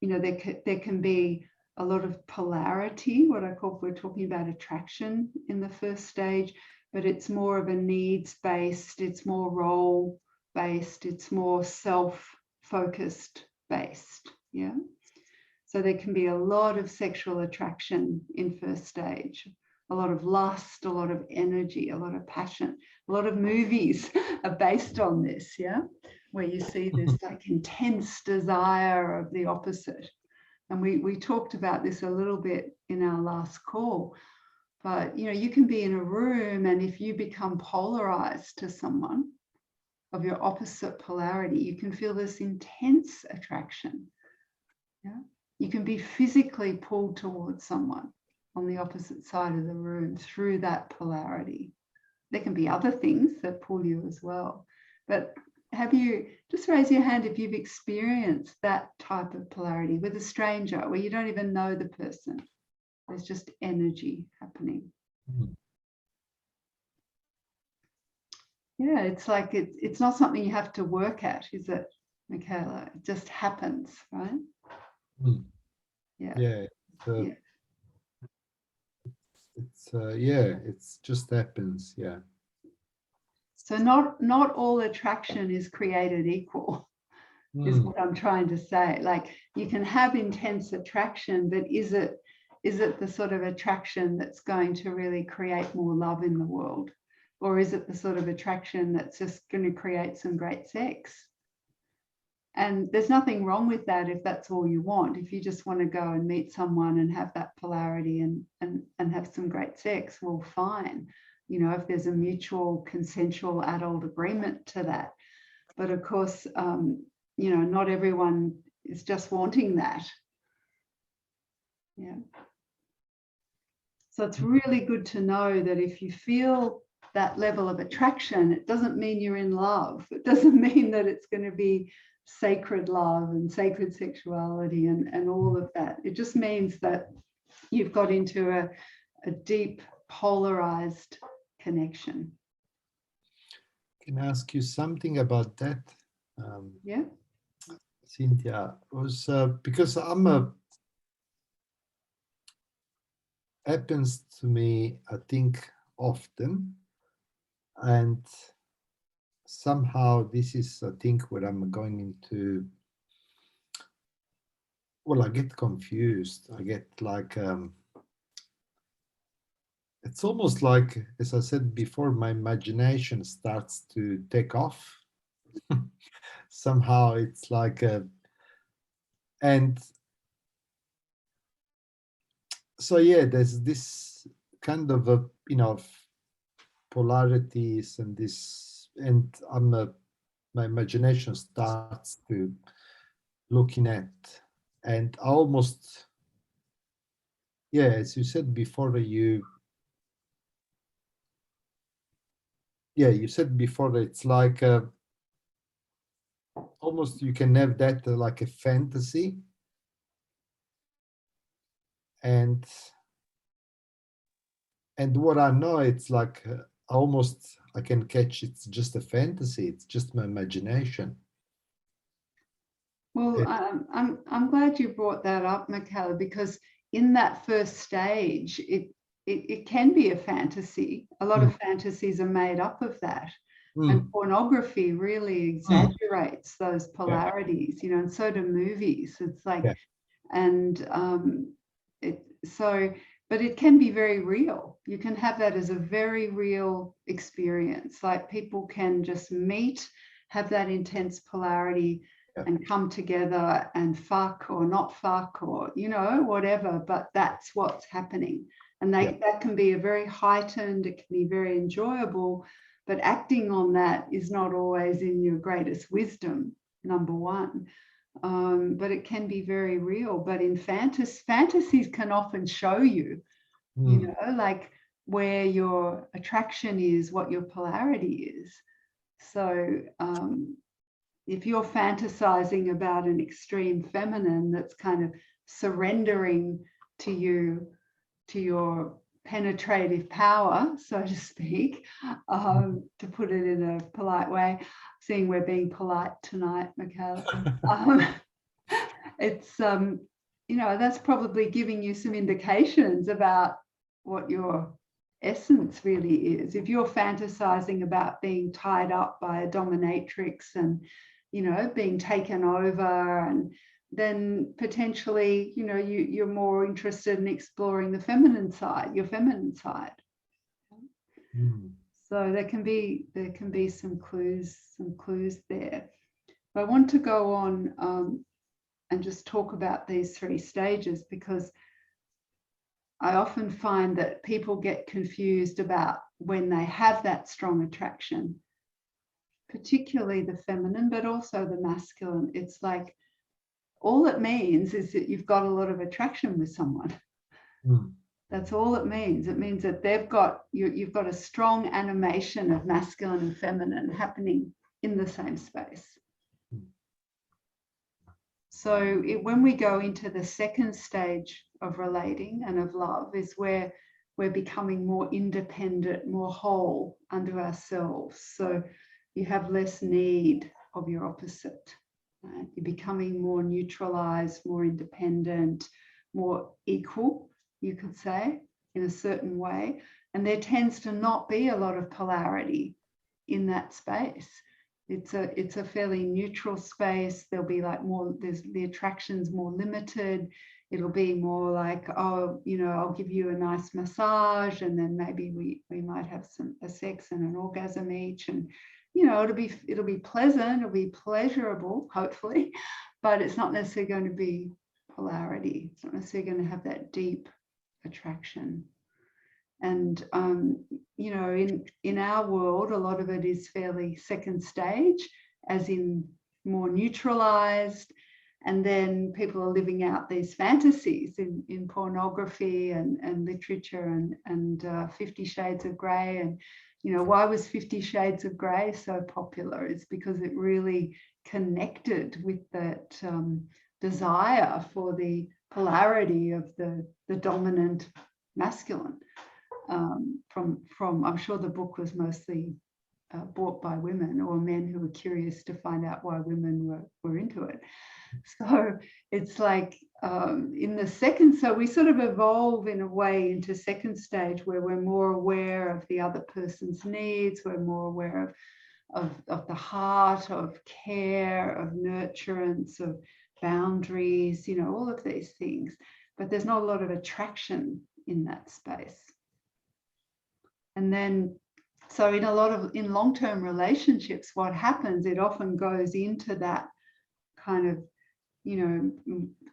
know, there can be a lot of polarity, what I call, we're talking about attraction in the first stage, but it's more of a needs-based, it's more role-based, it's more self-focused based, yeah? So there can be a lot of sexual attraction in first stage, a lot of lust, a lot of energy, a lot of passion. A lot of movies are based on this, yeah? Where you see this like intense desire of the opposite. And we talked about this a little bit in our last call. But, you know, you can be in a room, and if you become polarized to someone of your opposite polarity, you can feel this intense attraction. Yeah? You can be physically pulled towards someone on the opposite side of the room through that polarity. There can be other things that pull you as well. But have you, just raise your hand if you've experienced that type of polarity with a stranger where you don't even know the person. There's just energy happening. Mm. Yeah, it's like it's not something you have to work at, is it, Michaela? It just happens, right? Mm. Yeah. Yeah. Yeah. It just happens. Yeah. So not all attraction is created equal. is Mm. what I'm trying to say. Like, you can have intense attraction, but is it the sort of attraction that's going to really create more love in the world? Or is it the sort of attraction that's just going to create some great sex? And there's nothing wrong with that if that's all you want. If you just want to go and meet someone and have that polarity and have some great sex, well, fine. You know, if there's a mutual consensual adult agreement to that. But of course, you know, not everyone is just wanting that. Yeah. So it's really good to know that if you feel that level of attraction, it doesn't mean you're in love. It doesn't mean that it's going to be sacred love and sacred sexuality and all of that. It just means that you've got into a deep polarized connection. Can I ask you something about that? Yeah. Cynthia, was because happens to me, I think, often, and somehow this is, I think, where I'm going into. Well, I get confused. I get like it's almost like, as I said before, my imagination starts to take off. Somehow it's like and so yeah, there's this kind of a, you know, polarities and this, and my imagination starts to looking at, and almost, yeah, as you said before, you said before, it's like almost you can have that like a fantasy, and what I know, it's like almost I can catch it's just a fantasy, it's just my imagination. Well, I'm glad you brought that up, Michaela, because in that first stage, it can be a fantasy. A lot of fantasies are made up of that. And pornography really exaggerates those polarities, you know, and so do movies. It's like, and but it can be very real. You can have that as a very real experience. Like, people can just meet, have that intense polarity, and come together and fuck or not fuck or, you know, whatever, but that's what's happening. And that can be a very heightened, it can be very enjoyable, but acting on that is not always in your greatest wisdom, number one. But it can be very real. But in fantasies can often show you, you know, like where your attraction is, what your polarity is. So if you're fantasizing about an extreme feminine that's kind of surrendering to you, to your penetrative power, so to speak, to put it in a polite way, seeing we're being polite tonight, Michaela. It's, you know, that's probably giving you some indications about what your essence really is. If you're fantasizing about being tied up by a dominatrix and, you know, being taken over, and then potentially, you know, you're more interested in exploring the feminine side, your feminine side. So there can be some clues there. But I want to go on and just talk about these three stages, because I often find that people get confused about when they have that strong attraction, particularly the feminine, but also the masculine. It's like, all it means is that you've got a lot of attraction with someone. That's all it means. It means that you've got a strong animation of masculine and feminine happening in the same space. So when we go into the second stage of relating and of love, is where we're becoming more independent, more whole unto ourselves. So you have less need of your opposite. Right? You're becoming more neutralized, more independent, more equal, you could say, in a certain way. And there tends to not be a lot of polarity in that space. It's a fairly neutral space. There'll be like more, the attraction's more limited. It'll be more like, oh, you know, I'll give you a nice massage, and then maybe we might have a sex and an orgasm each, and you know, it'll be pleasant, it'll be pleasurable, hopefully, but it's not necessarily going to be polarity. It's not necessarily going to have that deep attraction. And you know, in our world, a lot of it is fairly second stage, as in more neutralized. And then people are living out these fantasies in pornography and literature and 50 Shades of Grey. And, you know, why was 50 Shades of Grey so popular? It's because it really connected with that desire for the polarity of the dominant masculine. From I'm sure the book was mostly bought by women or men who were curious to find out why women were into it. So it's like in the second, so we sort of evolve in a way into second stage where we're more aware of the other person's needs, we're more aware of the heart, of care, of nurturance, of boundaries, you know, all of these things. But there's not a lot of attraction in that space. And then, so in long-term relationships, what happens, it often goes into that kind of, you know,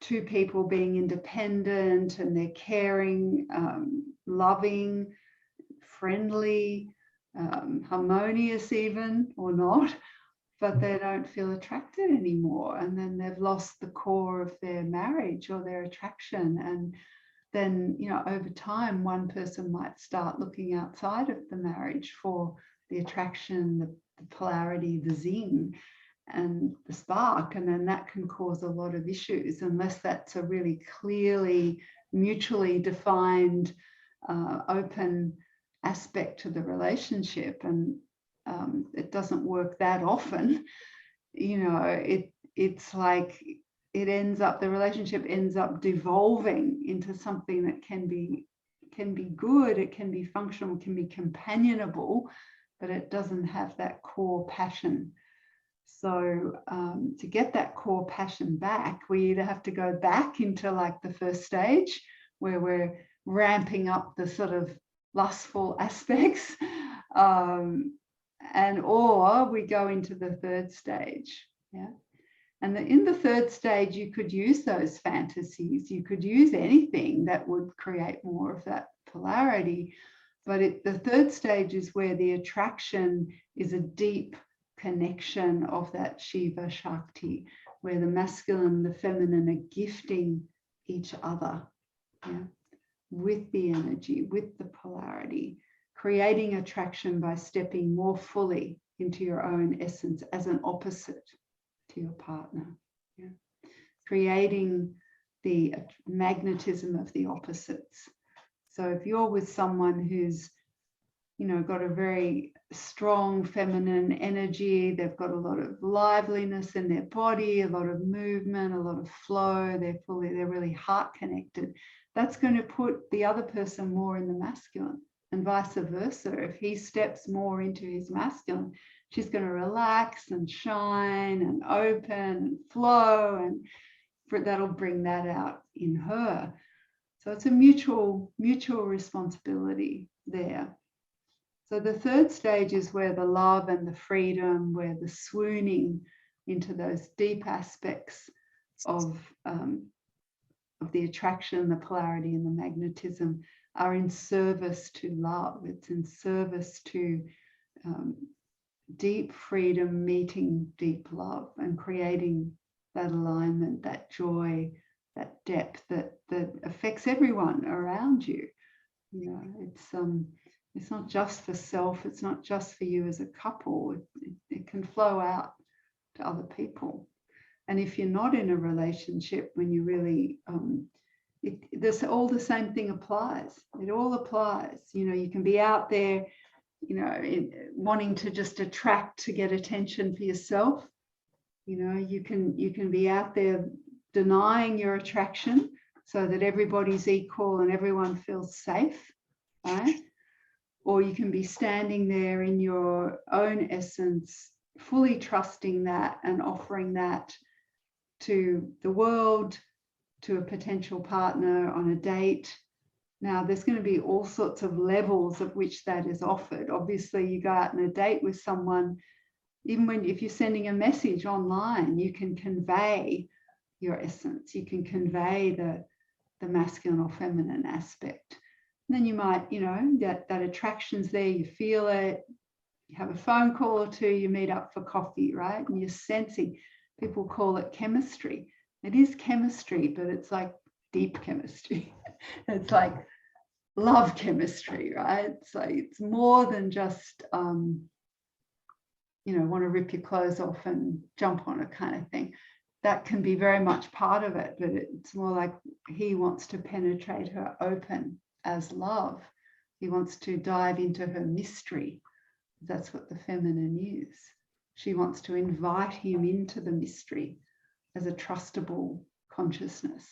two people being independent and they're caring, loving, friendly, harmonious even, or not, but they don't feel attracted anymore. And then they've lost the core of their marriage or their attraction. And then, you know, over time, one person might start looking outside of the marriage for the attraction, the polarity, the zing, and the spark. And then that can cause a lot of issues unless that's a really clearly, mutually defined, open aspect to the relationship. And it doesn't work that often. You know, it's like, it ends up, the relationship ends up devolving into something that can be good, it can be functional, can be companionable, but it doesn't have that core passion. So to get that core passion back, we either have to go back into like the first stage where we're ramping up the sort of lustful aspects, or we go into the third stage. Yeah. And in the third stage, you could use those fantasies. You could use anything that would create more of that polarity. But the third stage is where the attraction is a deep connection of that Shiva Shakti, where the masculine and the feminine are gifting each other, yeah, with the energy, with the polarity, creating attraction by stepping more fully into your own essence as an opposite to your partner, yeah? Creating the magnetism of the opposites. So if you're with someone who's, you know, got a very strong feminine energy, they've got a lot of liveliness in their body, a lot of movement, a lot of flow, they're really heart connected, that's going to put the other person more in the masculine, and vice versa. If he steps more into his masculine, she's going to relax and shine and open and flow, and that'll bring that out in her. So it's a mutual responsibility there. So the third stage is where the love and the freedom, where the swooning into those deep aspects of the attraction, the polarity, and the magnetism are in service to love. It's in service to deep freedom meeting deep love and creating that alignment, that joy, that depth that affects everyone around you. You know, it's not just for self, it's not just for you as a couple, it can flow out to other people. And if you're not in a relationship, when you really there's all the same thing applies. It all applies. You know, you can be out there, you know, wanting to just attract to get attention for yourself. You know, you can be out there denying your attraction so that everybody's equal and everyone feels safe, right? Or you can be standing there in your own essence, fully trusting that and offering that to the world, to a potential partner on a date. Now, there's going to be all sorts of levels of which that is offered. Obviously, you go out on a date with someone, even if you're sending a message online, you can convey your essence. You can convey the masculine or feminine aspect. And then you might, that attraction's there, you feel it, you have a phone call or two, you meet up for coffee, right? And you're sensing, people call it chemistry. It is chemistry, but it's like deep chemistry. It's like love chemistry, right? So it's more than just, want to rip your clothes off and jump on it kind of thing. That can be very much part of it, but it's more like he wants to penetrate her open as love. He wants to dive into her mystery. That's what the feminine is. She wants to invite him into the mystery as a trustable consciousness.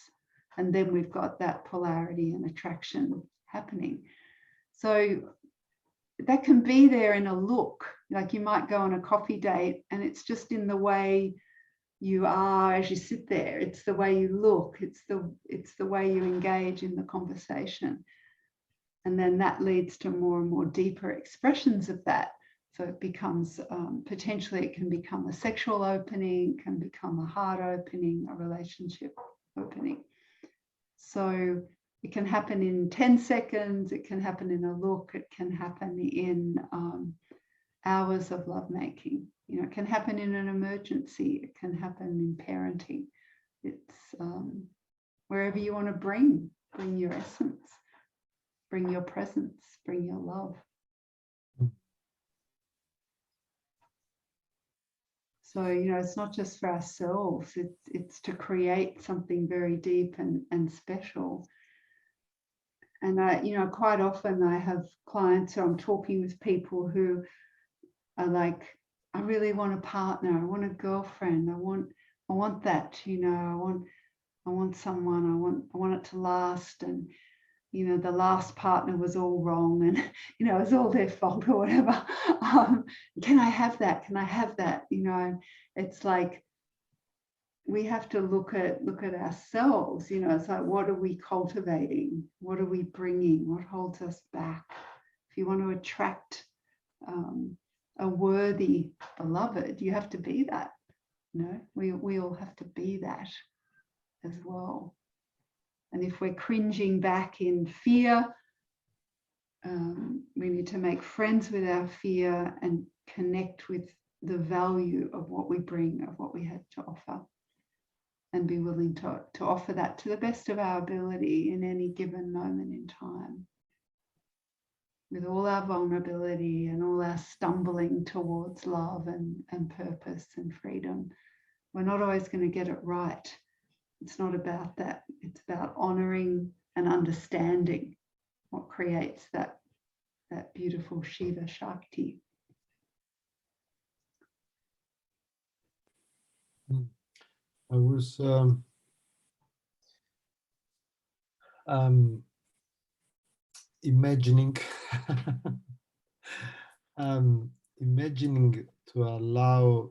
And then we've got that polarity and attraction happening. So that can be there in a look. Like you might go on a coffee date and it's just in the way you are as you sit there. It's the way you look. It's the way you engage in the conversation. And then that leads to more and more deeper expressions of that. So it becomes, potentially it can become a sexual opening, can become a heart opening, a relationship opening. So it can happen in 10 seconds, it can happen in a look, it can happen in hours of lovemaking. It can happen in an emergency, it can happen in parenting. It's wherever you want to bring your essence, bring your presence, bring your love. So, it's not just for ourselves, it's to create something very deep and special. And quite often I have clients, or I'm talking with people who are like, I really want a partner, I want a girlfriend, I want that, I want someone, I want it to last, and the last partner was all wrong, and it was all their fault or whatever. Can I have that? Can I have that? It's like we have to look at ourselves. It's like, what are we cultivating? What are we bringing? What holds us back? If you want to attract a worthy beloved, you have to be that. We all have to be that as well. And if we're cringing back in fear, we need to make friends with our fear and connect with the value of what we bring, of what we have to offer, and be willing to offer that to the best of our ability in any given moment in time. With all our vulnerability and all our stumbling towards love and purpose and freedom, we're not always going to get it right. It's not about that. It's about honoring and understanding what creates that beautiful Shiva Shakti. I was imagining imagining to allow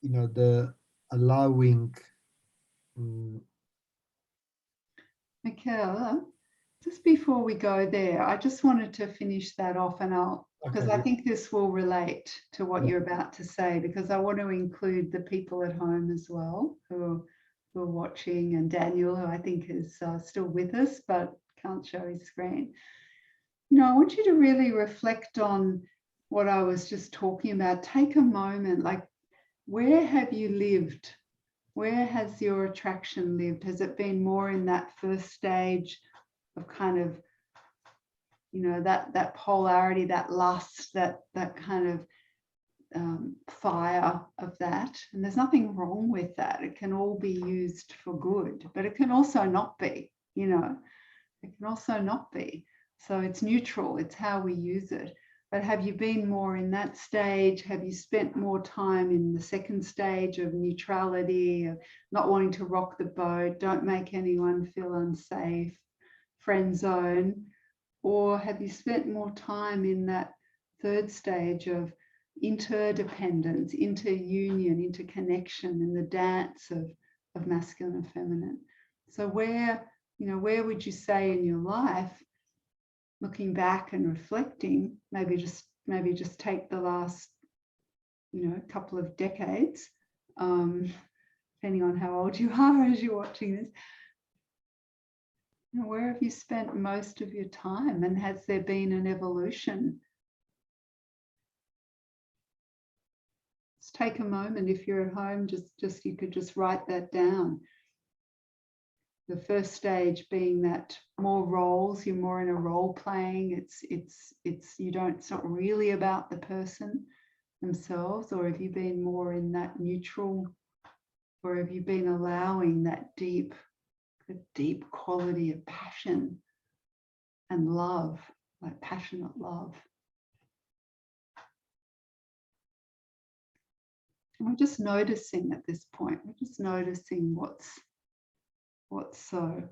the allowing Michaela, just before we go there, I just wanted to finish that off, and because I think this will relate to what you're about to say, because I want to include the people at home as well who are watching, and Daniel, who I think is still with us but can't show his screen. I want you to really reflect on what I was just talking about. Take a moment, like, where have you lived? Where has your attraction lived? Has it been more in that first stage of kind of, that polarity, that lust, that kind of fire of that? And there's nothing wrong with that. It can all be used for good, but it can also not be, it can also not be. So it's neutral. It's how we use it. But have you been more in that stage? Have you spent more time in the second stage of neutrality, of not wanting to rock the boat, don't make anyone feel unsafe, friend zone? or have you spent more time in that third stage of interdependence, interunion, interconnection, in the dance of masculine and feminine? So where would you say in your life, looking back and reflecting, maybe just take the last, couple of decades, depending on how old you are as you're watching this, where have you spent most of your time, and has there been an evolution? Just take a moment. If you're at home, just you could just write that down. The first stage being that more roles, you're more in a role playing. It's not really about the person themselves, or have you been more in that neutral, or have you been allowing that deep quality of passion and love, like passionate love? And we're just noticing at this point, we're just noticing what's so.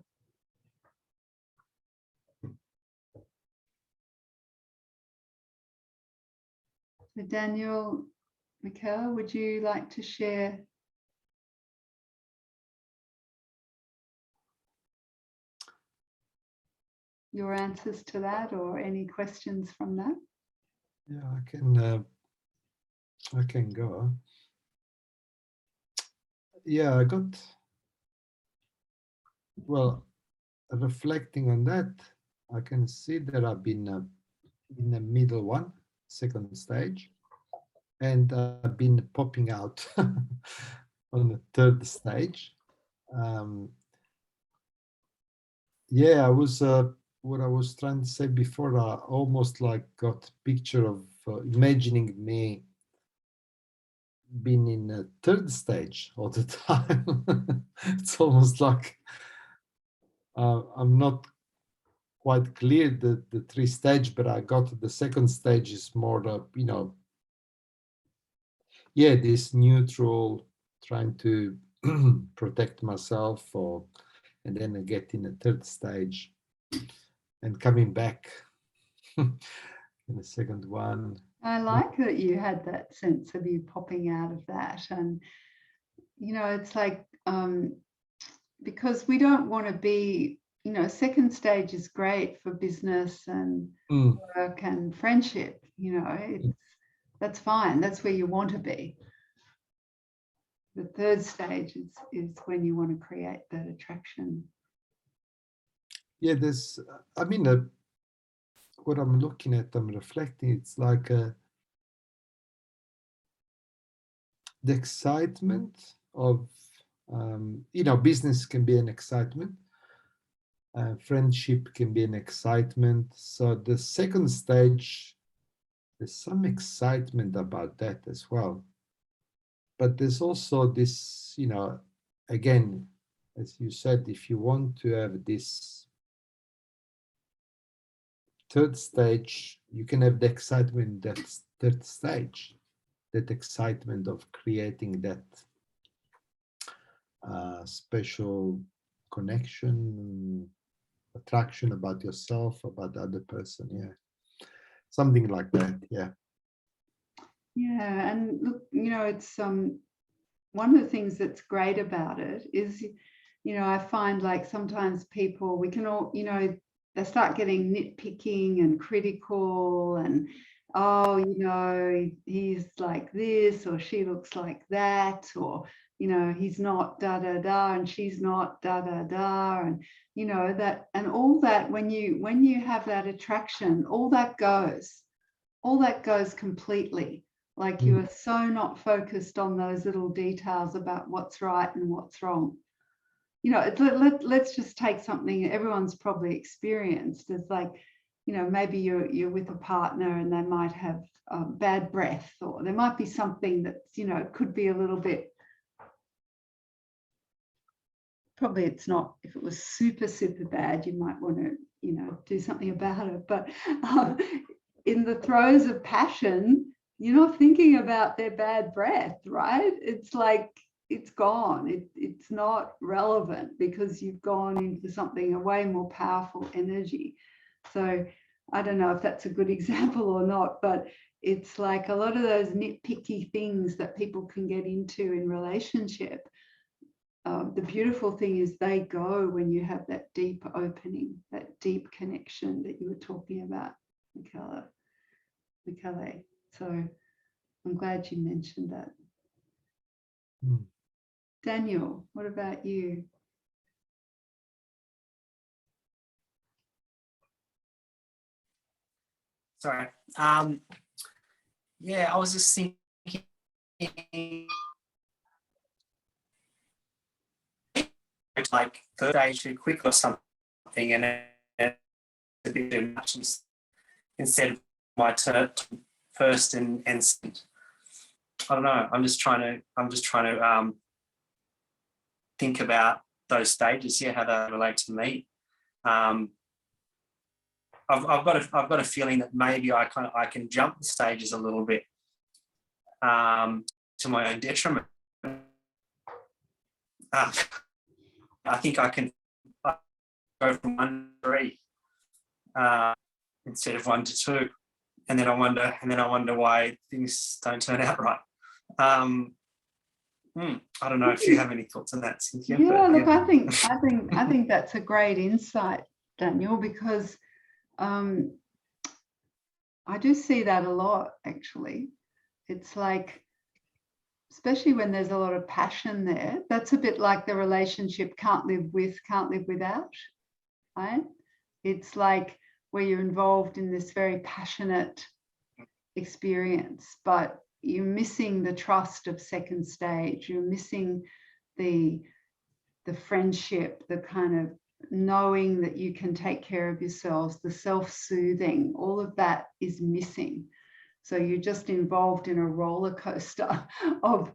So Daniel, Michaela, would you like to share your answers to that, or any questions from that? Yeah, I can go. Yeah, I got, well, reflecting on that, I can see that I've been in the middle one, second stage, and I've been popping out on the third stage. Yeah, I was what I was trying to say before. I almost like got a picture of imagining me being in a third stage all the time. It's almost like I'm not quite clear the three stage, but I got to the second stage is more this neutral, trying to protect myself, and then I get in a third stage and coming back in the second one. I like that you had that sense of you popping out of that. And, it's like, because we don't want to be, second stage is great for business and work and friendship, that's fine. That's where you want to be. The third stage is when you want to create that attraction. Yeah, what I'm looking at, I'm reflecting, it's like the excitement of, business can be an excitement. Friendship can be an excitement. So the second stage, there's some excitement about that as well. But there's also this, again, as you said, if you want to have this third stage, you can have the excitement in that third stage, that excitement of creating that special connection, attraction about yourself, about the other person. Yeah, something like that. Yeah. Yeah, and look, it's one of the things that's great about it is, I find like sometimes people, we can all, they start getting nitpicking and critical, and he's like this, or she looks like that, or he's not da da da and she's not da da da, and that, and all that, when you have that attraction, all that goes completely. Like you are so not focused on those little details about what's right and what's wrong. Let's just take something everyone's probably experienced. It's like, maybe you're with a partner and they might have bad breath, or there might be something that's, could be a little bit, probably it's not, if it was super, super bad, you might want to, do something about it. But in the throes of passion, you're not thinking about their bad breath, right? It's like, it's gone. It's not relevant because you've gone into something, a way more powerful energy. So I don't know if that's a good example or not, but it's like a lot of those nitpicky things that people can get into in relationship. The beautiful thing is they go when you have that deep opening, that deep connection that you were talking about, Michele. So I'm glad you mentioned that. Mm. Daniel, what about you? Sorry. Yeah, I was just thinking like third day too quick or something, and it's a bit too much instead of my turn first and second. I don't know. I'm just trying to think about those stages, yeah, how they relate to me. I've got a feeling that maybe I can jump the stages a little bit to my own detriment. I think I can go from 1 to 3 instead of 1 to 2, and then I wonder why things don't turn out right. I don't know if you have any thoughts on that, Cynthia. Yeah, look, I think that's a great insight, Daniel, because I do see that a lot, actually. It's like, especially when there's a lot of passion there, that's a bit like the relationship can't live with, can't live without, right? It's like where you're involved in this very passionate experience, but you're missing the trust of second stage. You're missing the friendship, the kind of knowing that you can take care of yourselves, the self-soothing, all of that is missing. So you're just involved in a roller coaster of,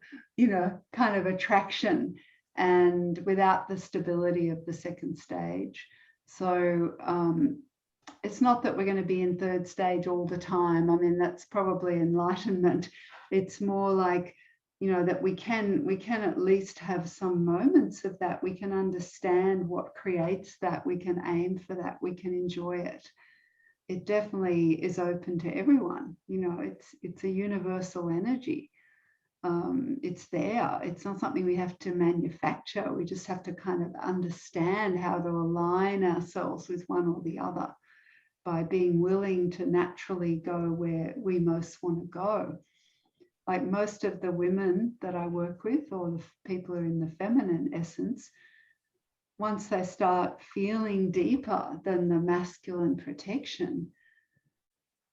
kind of attraction, and without the stability of the second stage. So it's not that we're going to be in third stage all the time. I mean, that's probably enlightenment. It's more like, that we can at least have some moments of that. We can understand what creates that. We can aim for that. We can enjoy it. It definitely is open to everyone. It's a universal energy. It's there. It's not something we have to manufacture. We just have to kind of understand how to align ourselves with one or the other by being willing to naturally go where we most want to go. Like most of the women that I work with, or the people who are in the feminine essence, once they start feeling deeper than the masculine protection,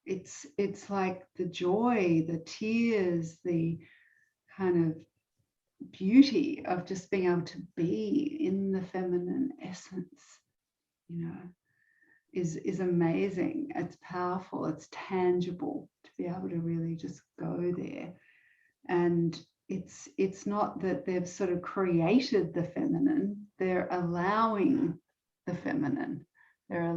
it's like the joy, the tears, the kind of beauty of just being able to be in the feminine essence, is amazing. It's powerful, it's tangible to be able to really just go there. And it's not that they've sort of created the feminine, they're allowing the feminine. They're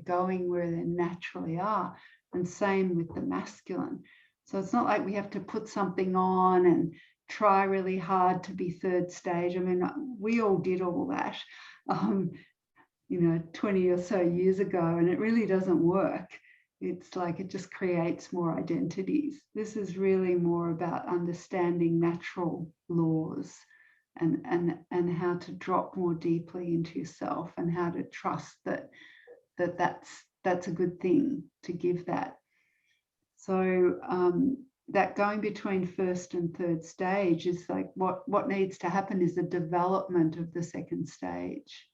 going where they naturally are. And same with the masculine. So it's not like we have to put something on and try really hard to be third stage. I mean, we all did all that, 20 or so years ago, and it really doesn't work. It's like it just creates more identities. This is really more about understanding natural laws and how to drop more deeply into yourself, and how to trust that's a good thing to give that. So that going between first and third stage is like what needs to happen is the development of the second stage,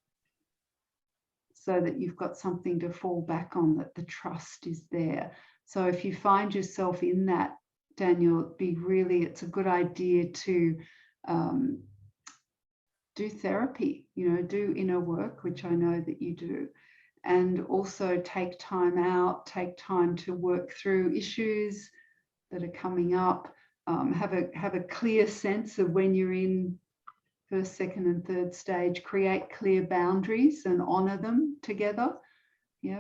so that you've got something to fall back on, that the trust is there. So if you find yourself in that, Daniel, it's a good idea to do therapy, do inner work, which I know that you do, and also take time out, take time to work through issues that are coming up, have a clear sense of when you're in first, second, and third stage, create clear boundaries and honor them together.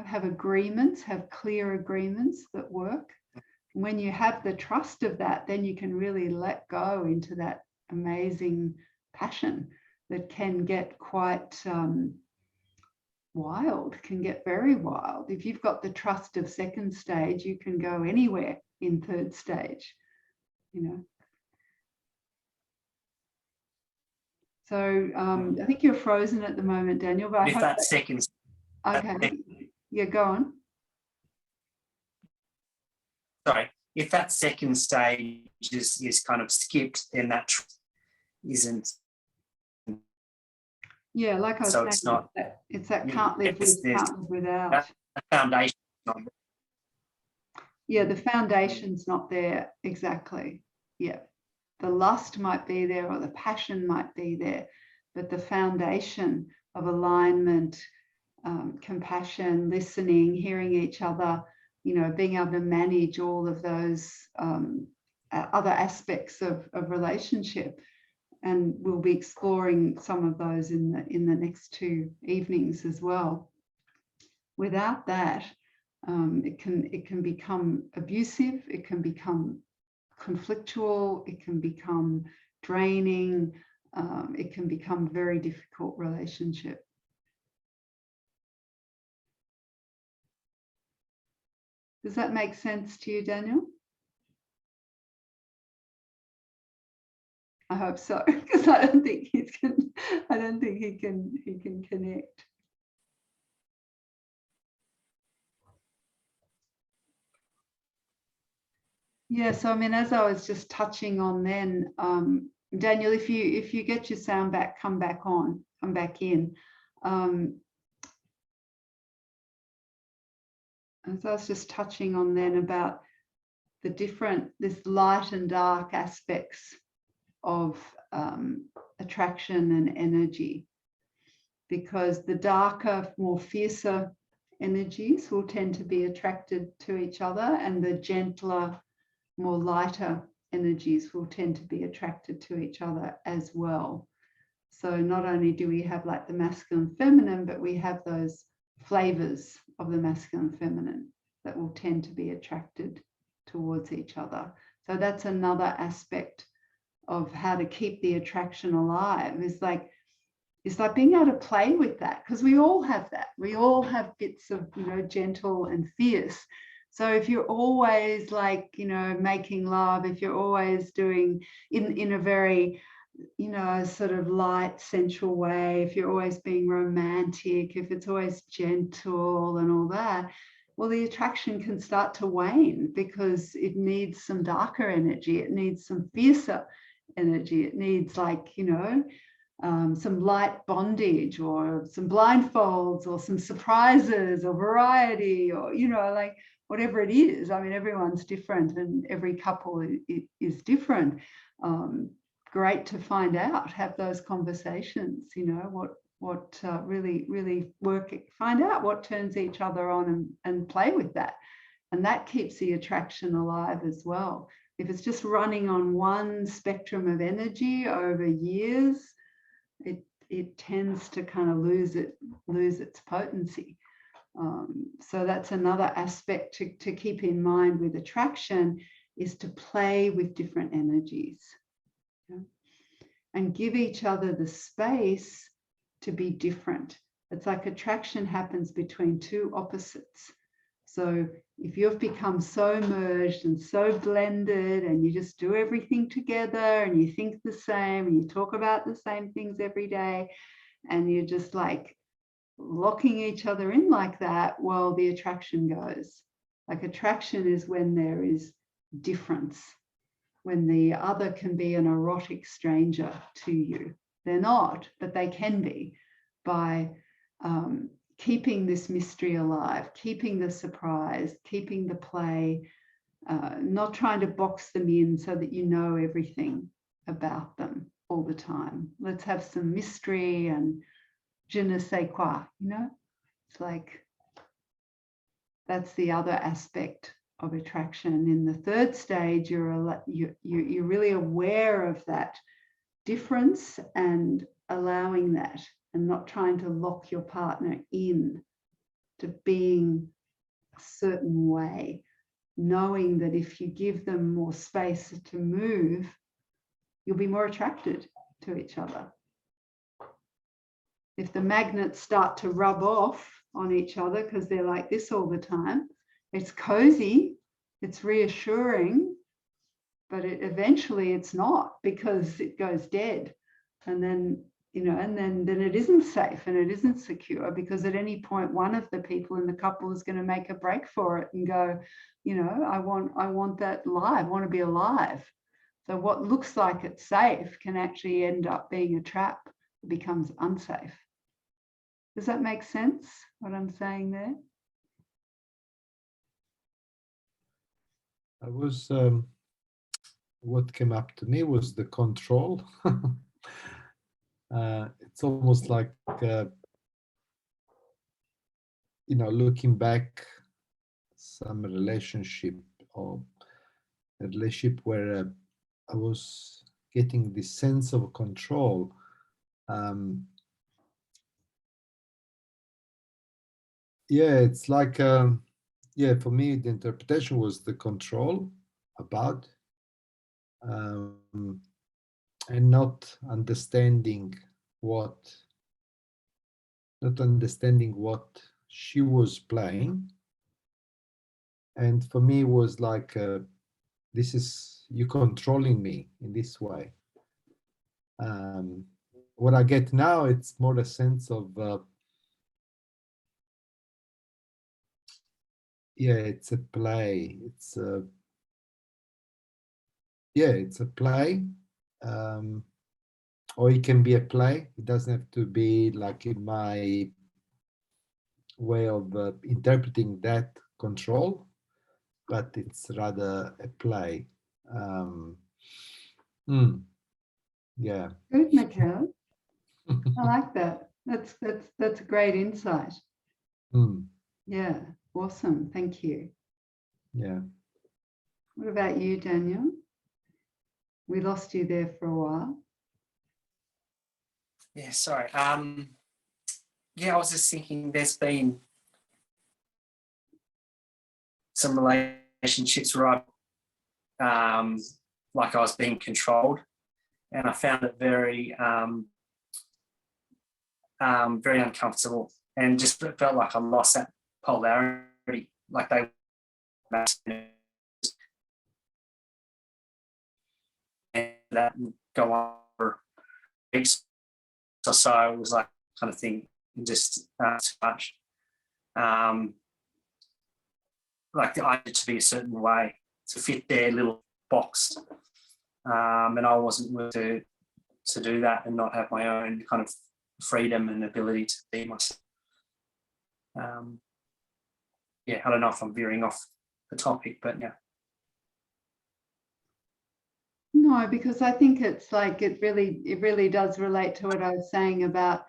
Have agreements, have clear agreements that work. When you have the trust of that, then you can really let go into that amazing passion that can get quite wild, can get very wild. If you've got the trust of second stage, you can go anywhere in third stage, you know. So I think you're frozen at the moment, Daniel, but I If hope that second, okay. Yeah, go on. sorry, if that second stage is kind of skipped, then that isn't. Yeah, like I was So saying, it's not. it's that can't live with, can't live without. That foundation. Yeah, the foundation's not there exactly. Yeah, the lust might be there or the passion might be there, but the foundation of alignment, compassion, listening, hearing each other, you know, being able to manage all of those other aspects of relationship. And we'll be exploring some of those in the next 2 evenings as well. Without that, it can become abusive, it can become conflictual, it can become draining, it can become a very difficult relationship. Does that make sense to you, Daniel? I hope so, because I don't think he can connect. Yeah, so I mean, as I was just touching on then, Daniel, if you get your sound back, come back in. As I was just touching on then about the different, this light and dark aspects of attraction and energy, because the darker, more fiercer energies will tend to be attracted to each other, and the gentler, more lighter energies will tend to be attracted to each other as well. So not only do we have like the masculine feminine, but we have those flavors of the masculine feminine that will tend to be attracted towards each other. So that's another aspect of how to keep the attraction alive. It's like being able to play with that, because we all have that. We all have bits of, you know, gentle and fierce. So if you're always like, you know, making love, if you're always doing in a very, you know, sort of light, sensual way, if you're always being romantic, if it's always gentle and all that, well, the attraction can start to wane, because it needs some darker energy. It needs some fiercer energy. It needs, like, you know, some light bondage, or some blindfolds, or some surprises, or variety, or, you know, like whatever it is. I mean, everyone's different and every couple is different. Great to find out, have those conversations, you know, what really work, find out what turns each other on, and play with that. And that keeps the attraction alive as well. If it's just running on one spectrum of energy over years, it tends to kind of lose its potency. So that's another aspect to keep in mind with attraction, is to play with different energies, okay? And give each other the space to be different. It's like attraction happens between two opposites. So if you've become so merged and so blended, and you just do everything together, and you think the same, and you talk about the same things every day, and you're just like locking each other in like that, well, the attraction goes. Like, attraction is when there is difference, when the other can be an erotic stranger to you. They're not, but they can be, by keeping this mystery alive, keeping the surprise, keeping the play, not trying to box them in so that you know everything about them all the time. Let's have some mystery and je ne sais quoi, you know? It's like, that's the other aspect of attraction. In the third stage, you're really aware of that difference and allowing that, and not trying to lock your partner in to being a certain way, knowing that if you give them more space to move, you'll be more attracted to each other. if the magnets start to rub off on each other because they're like this all the time, it's cozy, it's reassuring, but eventually it's not, because it goes dead. And then, you know, and then it isn't safe and it isn't secure, because at any point one of the people in the couple is going to make a break for it and go, you know, I want that live, I want to be alive. So what looks like it's safe can actually end up being a trap. It becomes unsafe. Does that make sense, what I'm saying there? I was, what came up to me was the control. It's almost like, you know, looking back, some relationship or a relationship where I was getting this sense of control. Yeah, it's like, yeah, for me, the interpretation was the control about, and not understanding what she was playing. And for me, it was like, this is you controlling me in this way. What I get now, it's more a sense of, yeah, it's a play. It's a, yeah, it's a play, or it can be a play. It doesn't have to be like in my way of interpreting that control, but it's rather a play. Yeah. Good, Michael. I like that. That's a great insight. Yeah, awesome. Thank you. Yeah. What about you, Daniel? We lost you there for a while. Yeah, sorry. Yeah, I was just thinking there's been some relationships where like I was being controlled, and I found it very, very uncomfortable, and just felt like I lost that polarity, like they and that go on for weeks or so. It was like kind of thing, just too much. Like I needed to be a certain way to fit their little box, and I wasn't willing to do that and not have my own kind of freedom and ability to be myself. Yeah, I don't know if I'm veering off the topic, but yeah. No, because I think it's like it really does relate to what I was saying about,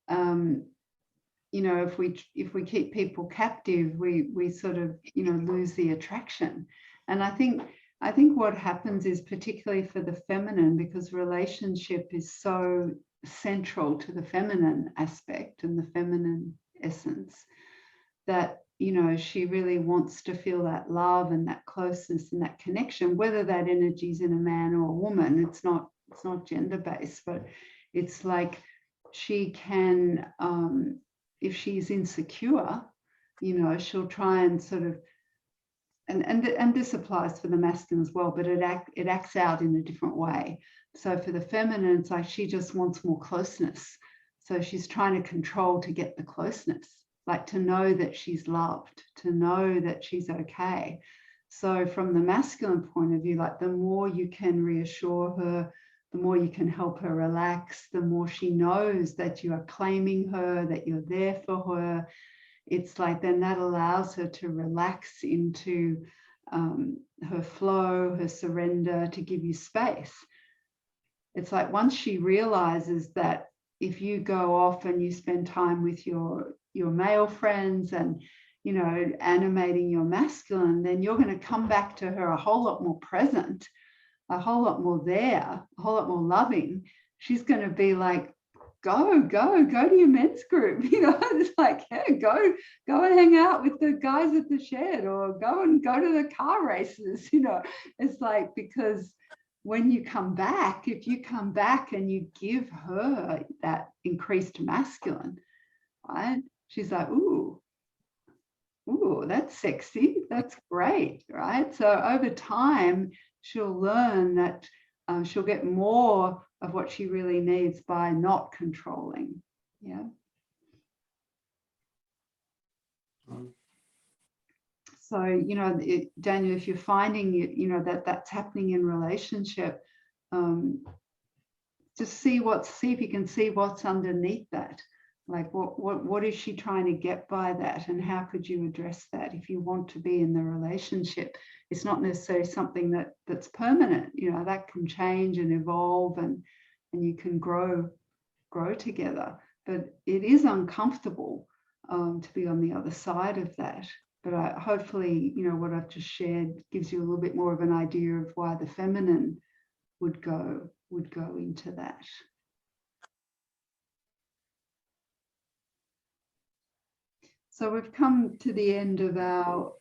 you know, if we keep people captive, we sort of, you know, lose the attraction. And I think what happens is, particularly for the feminine, because relationship is so central to the feminine aspect and the feminine essence, that, you know, she really wants to feel that love and that closeness and that connection, whether that energy is in a man or a woman. It's not gender based, but it's like she can, if she's insecure, you know, she'll try and sort of, and this applies for the masculine as well, but it acts out in a different way. So for the feminine, it's like she just wants more closeness. So she's trying to control to get the closeness, like to know that she's loved, to know that she's okay. So from the masculine point of view, like the more you can reassure her, the more you can help her relax, the more she knows that you are claiming her, that you're there for her. It's like then that allows her to relax into her flow, her surrender, to give you space. It's like once she realizes that if you go off and you spend time with your male friends and, you know, animating your masculine, then you're going to come back to her a whole lot more present, a whole lot more there, a whole lot more loving. She's going to be like, go to your men's group, you know. It's like, yeah, go and hang out with the guys at the shed, or go to the car races, you know. It's like, because when you come back, if you come back and you give her that increased masculine, right? She's like, ooh, that's sexy. That's great, right? So over time, she'll learn that she'll get more of what she really needs by not controlling. Yeah. So, you know, Daniel, if you're finding, you know, that that's happening in relationship, just see if you can see what's underneath that. Like what is she trying to get by that, and how could you address that if you want to be in the relationship? It's not necessarily something that's permanent, you know, that can change and evolve, and you can grow together. But it is uncomfortable to be on the other side of that. But hopefully, you know, what I've just shared gives you a little bit more of an idea of why the feminine would go into that. So we've come to the end of our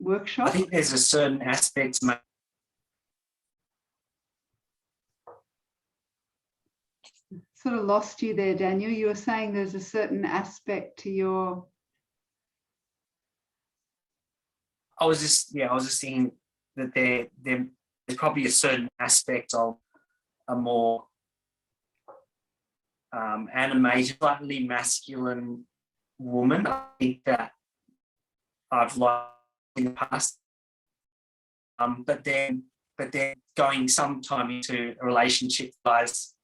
workshop. I think there's a certain aspect. Sort of lost you there, Daniel. You were saying there's a certain aspect to your. I was just thinking that there's probably a certain aspect of a more animated, slightly masculine woman. I think that I've liked in the past, but then going sometime into a relationship, guys,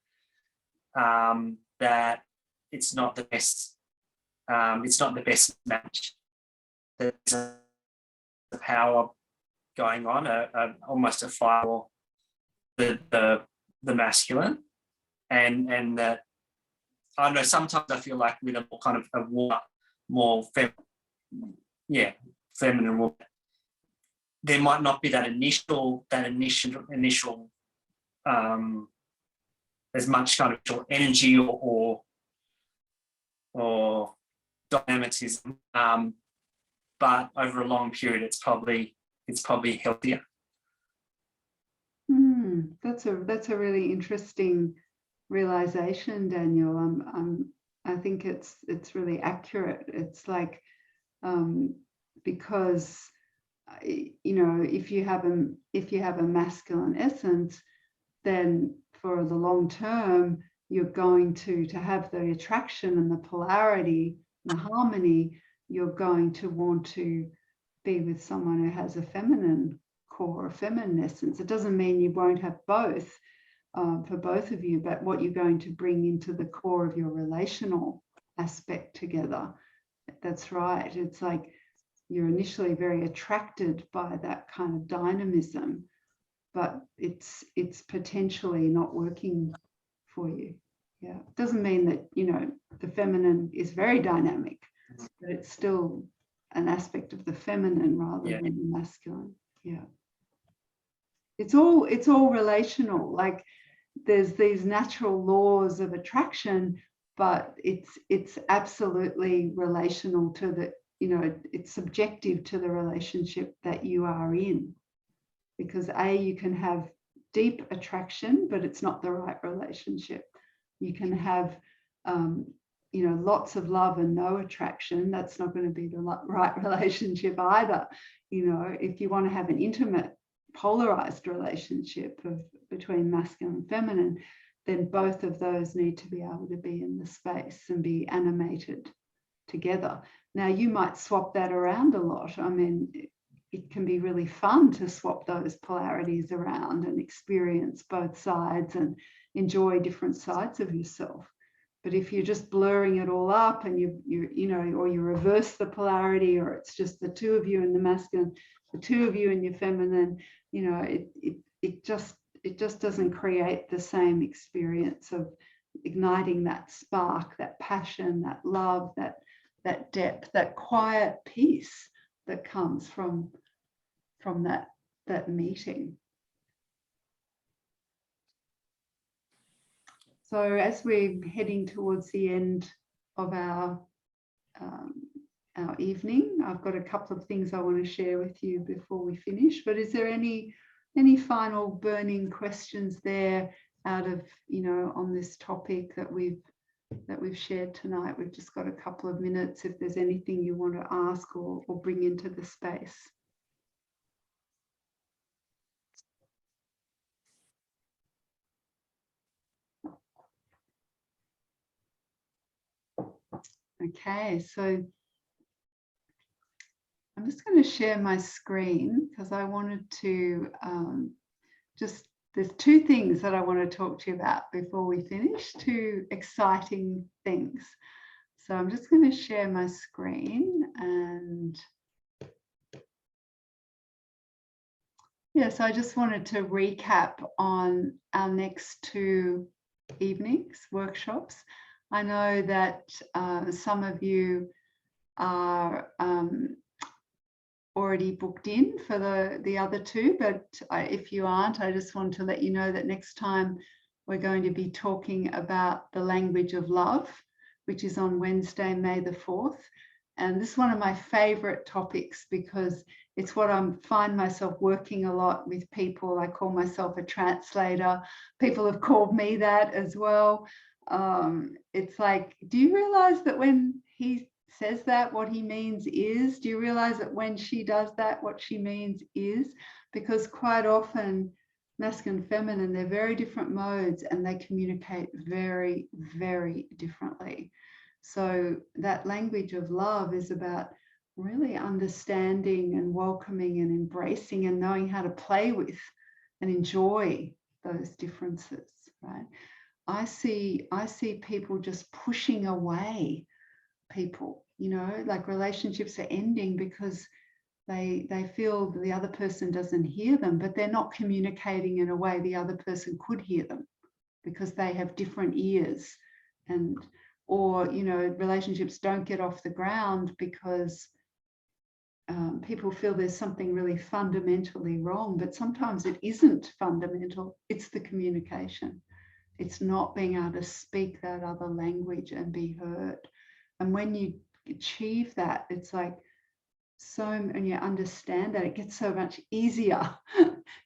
that it's not the best. It's not the best match. There's a power going on, almost a fight for the masculine, and that. I don't know, sometimes I feel like with a more kind of more feminine woman, there might not be that initial as much kind of energy or dynamicism, but over a long period, it's probably healthier. That's a really interesting realization, Daniel. I think it's really accurate. It's like because you know, if you have a masculine essence, then for the long term you're going to have the attraction and the polarity and the harmony. You're going to want to be with someone who has a feminine core, a feminine essence. It doesn't mean you won't have both. For both of you, but what you're going to bring into the core of your relational aspect together. That's right. It's like you're initially very attracted by that kind of dynamism, but it's potentially not working for you. Yeah, it doesn't mean that, you know, the feminine is very dynamic, but it's still an aspect of the feminine rather than the masculine. Yeah, it's all relational. Like, there's these natural laws of attraction, but it's absolutely relational to the, you know, it's subjective to the relationship that you are in. Because you can have deep attraction, but it's not the right relationship. You can have, you know, lots of love and no attraction. That's not going to be the right relationship either. You know, if you want to have an intimate, polarized relationship between masculine and feminine, then both of those need to be able to be in the space and be animated together. Now, you might swap that around a lot. I mean, it can be really fun to swap those polarities around and experience both sides and enjoy different sides of yourself. But if you're just blurring it all up and you know, or you reverse the polarity, or it's just the two of you in the masculine, the two of you in your feminine, you know, it just doesn't create the same experience of igniting that spark, that passion, that love, that depth, that quiet peace that comes from that meeting. So as we're heading towards the end of our evening, I've got a couple of things I want to share with you before we finish. But is there any any final burning questions there out of, you know, on this topic that we've shared tonight? We've just got a couple of minutes if there's anything you want to ask or bring into the space. Okay, so I'm just going to share my screen because I wanted to there's two things that I want to talk to you about before we finish, two exciting things. So I'm just going to share my screen and yeah, so I just wanted to recap on our next two evenings, workshops. I know that some of you are already booked in for the other two, but if you aren't, I just want to let you know that next time we're going to be talking about the language of love, which is on Wednesday, May the 4th. And this is one of my favorite topics because it's what I find myself working a lot with people. I call myself a translator. People have called me that as well. It's like, do you realize that when he says that, what he means is, do you realize that when she does that, what she means is? Because quite often masculine and feminine, they're very different modes and they communicate very, very differently. So that language of love is about really understanding and welcoming and embracing and knowing how to play with and enjoy those differences, right? I see people just pushing away people, you know, like relationships are ending because they feel the other person doesn't hear them, but they're not communicating in a way the other person could hear them because they have different ears. And or, you know, relationships don't get off the ground because people feel there's something really fundamentally wrong, but sometimes it isn't fundamental, it's the communication. It's not being able to speak that other language and be heard. And when you achieve that, it's like and you understand that, it gets so much easier.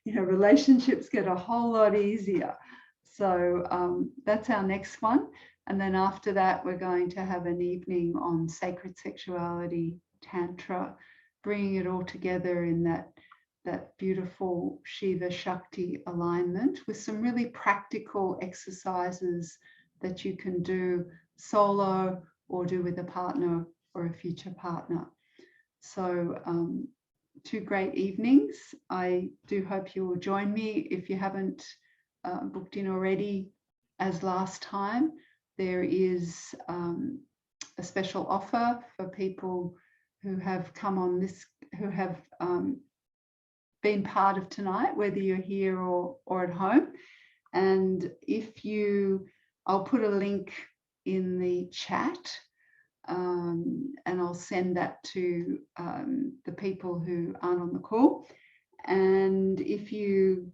You know, relationships get a whole lot easier. So that's our next one. And then after that, we're going to have an evening on sacred sexuality, Tantra, bringing it all together in that beautiful Shiva Shakti alignment with some really practical exercises that you can do solo or do with a partner or a future partner. So two great evenings. I do hope you will join me. If you haven't booked in already, as last time, there is a special offer for people who have come on this, who have been part of tonight, whether you're here or at home. And I'll put a link in the chat and I'll send that to the people who aren't on the call. And if you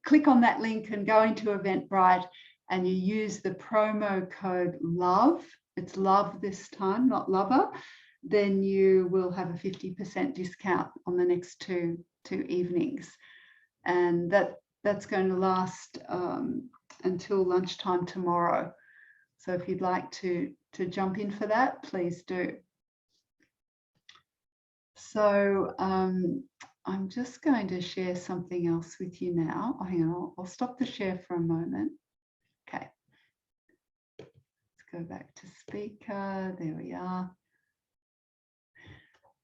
click on that link and go into Eventbrite and you use the promo code LOVE, it's love this time, not lover, then you will have a 50% discount on the next two evenings. And that's going to last until lunchtime tomorrow. So if you'd like to jump in for that, please do. So I'm just going to share something else with you now. Oh, hang on, I'll stop the share for a moment. Okay. Let's go back to speaker. There we are.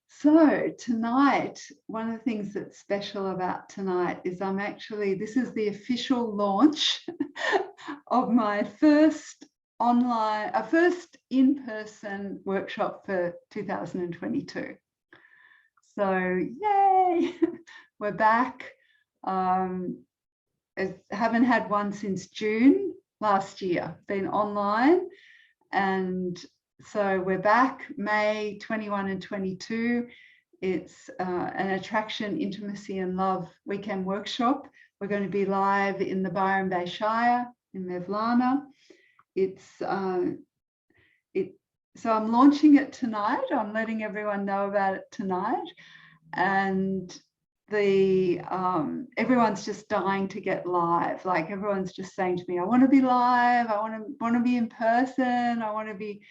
So tonight, one of the things that's special about tonight is this is the official launch of my first in-person workshop for 2022. So yay, we're back. I haven't had one since June last year, been online. And so we're back May 21 and 22. It's an attraction, intimacy and love weekend workshop. We're going to be live in the Byron Bay Shire in Mevlana. So I'm launching it tonight. I'm letting everyone know about it tonight. And everyone's just dying to get live. Like everyone's just saying to me, I want to be live. I want to be in person. I want to be,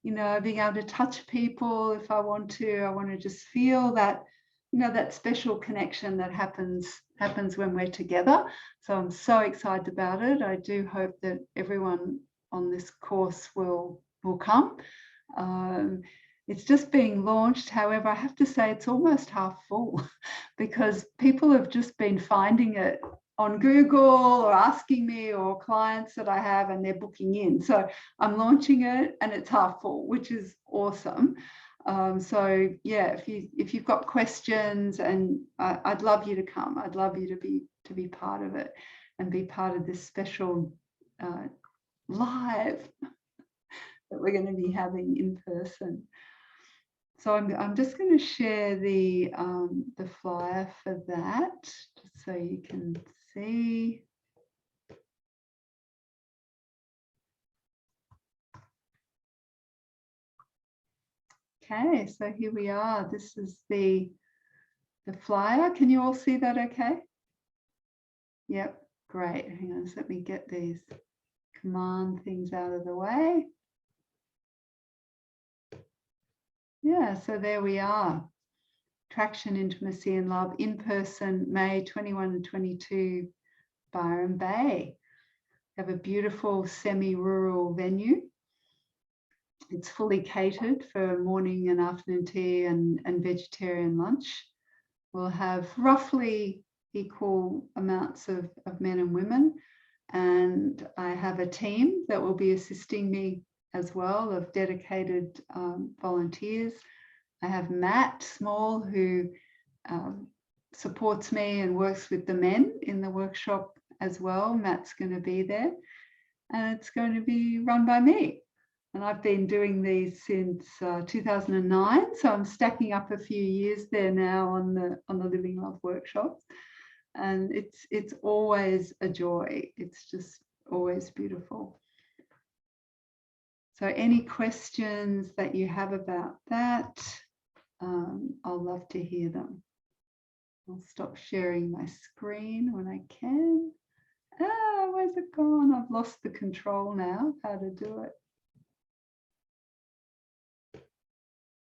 you know, being able to touch people if I want to. I want to just feel that, you know, that special connection that happens when we're together. So I'm so excited about it. I do hope that everyone on this course will come. It's just being launched. However, I have to say it's almost half full because people have just been finding it on Google or asking me, or clients that I have, and they're booking in. So I'm launching it and it's half full, which is awesome. So yeah, if you've got questions, and I'd love you to come. I'd love you to be part of it and be part of this special live that we're going to be having in person. So I'm just going to share the flyer for that, just so you can see. Okay, so here we are. This is the flyer. Can you all see that okay? Yep, great. Hang on, just let me get these command things out of the way. Yeah, so there we are. Attraction, Intimacy and Love in person, May 21 and 22, Byron Bay. We have a beautiful semi-rural venue. It's fully catered for morning and afternoon tea and vegetarian lunch. We'll have roughly equal amounts of men and women. And I have a team that will be assisting me as well, of dedicated volunteers. I have Matt Small, who supports me and works with the men in the workshop as well. Matt's going to be there, and it's going to be run by me. And I've been doing these since 2009, so I'm stacking up a few years there now on the Living Love workshops. And it's always a joy. It's just always beautiful. So any questions that you have about that, I'll love to hear them. I'll stop sharing my screen when I can. Where's it gone? I've lost the control now, how to do it.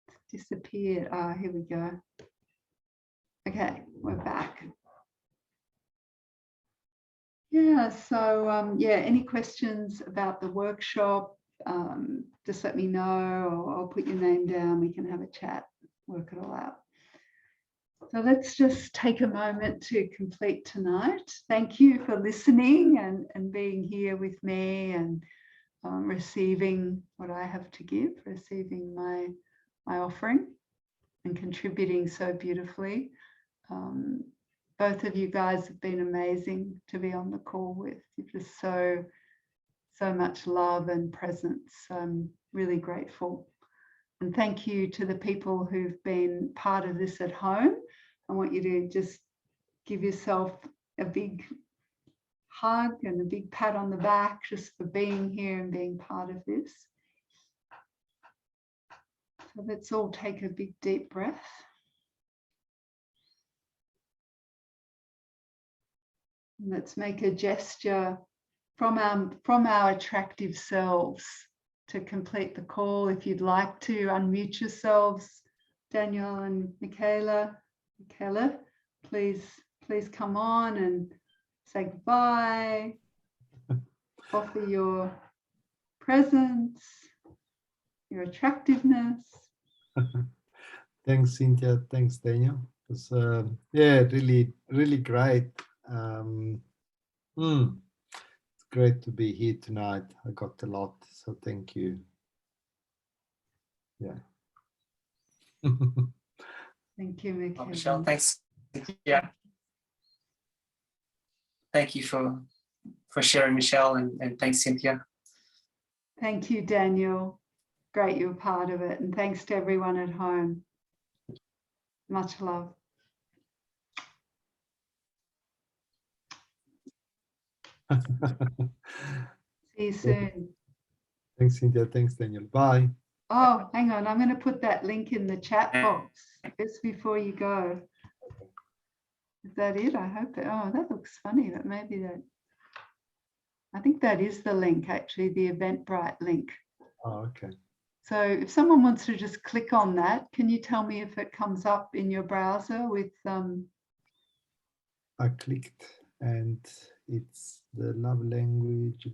It's disappeared. Here we go. Okay, we're back. Yeah, so yeah, any questions about the workshop, just let me know, or I'll put your name down. We can have a chat, work it all out. So let's just take a moment to complete tonight. Thank you for listening and being here with me, and receiving what I have to give, receiving my offering and contributing so beautifully. Both of you guys have been amazing to be on the call with. You're just so much love and presence. I'm really grateful. And thank you to the people who've been part of this at home. I want you to just give yourself a big hug and a big pat on the back just for being here and being part of this. So let's all take a big deep breath. And let's make a gesture from our attractive selves to complete the call. If you'd like to unmute yourselves, Daniel and Michaela, please come on and say goodbye. Offer your presence, your attractiveness. Thanks, Cynthia. Thanks, Daniel. It was yeah, really great. It's great to be here tonight. I got a lot, so thank you. Yeah. Thank you, Michaela. Michelle, thanks. Yeah. Thank you for sharing, Michelle, and thanks, Cynthia. Thank you, Daniel. Great you were part of it. And thanks to everyone at home. Much love. See you soon. Thanks, Cynthia. Thanks, Daniel. Bye. Oh, hang on. I'm going to put that link in the chat box just before you go. Is that it? I hope that, oh, that looks funny, but maybe that, I think that is the link, actually, the Eventbrite link. Oh, okay. So if someone wants to just click on that, can you tell me if it comes up in your browser with, I clicked and it's the love language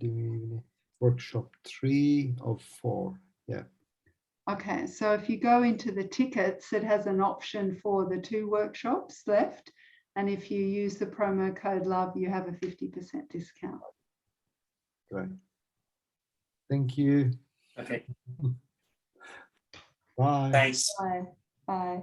workshop 3 of 4. Yeah. okay, so if you go into the tickets, it has an option for the 2 workshops left. And if you use the promo code LOVE, you have a 50% discount. Great. Thank you. Okay, Bye. thanks. Bye. Bye.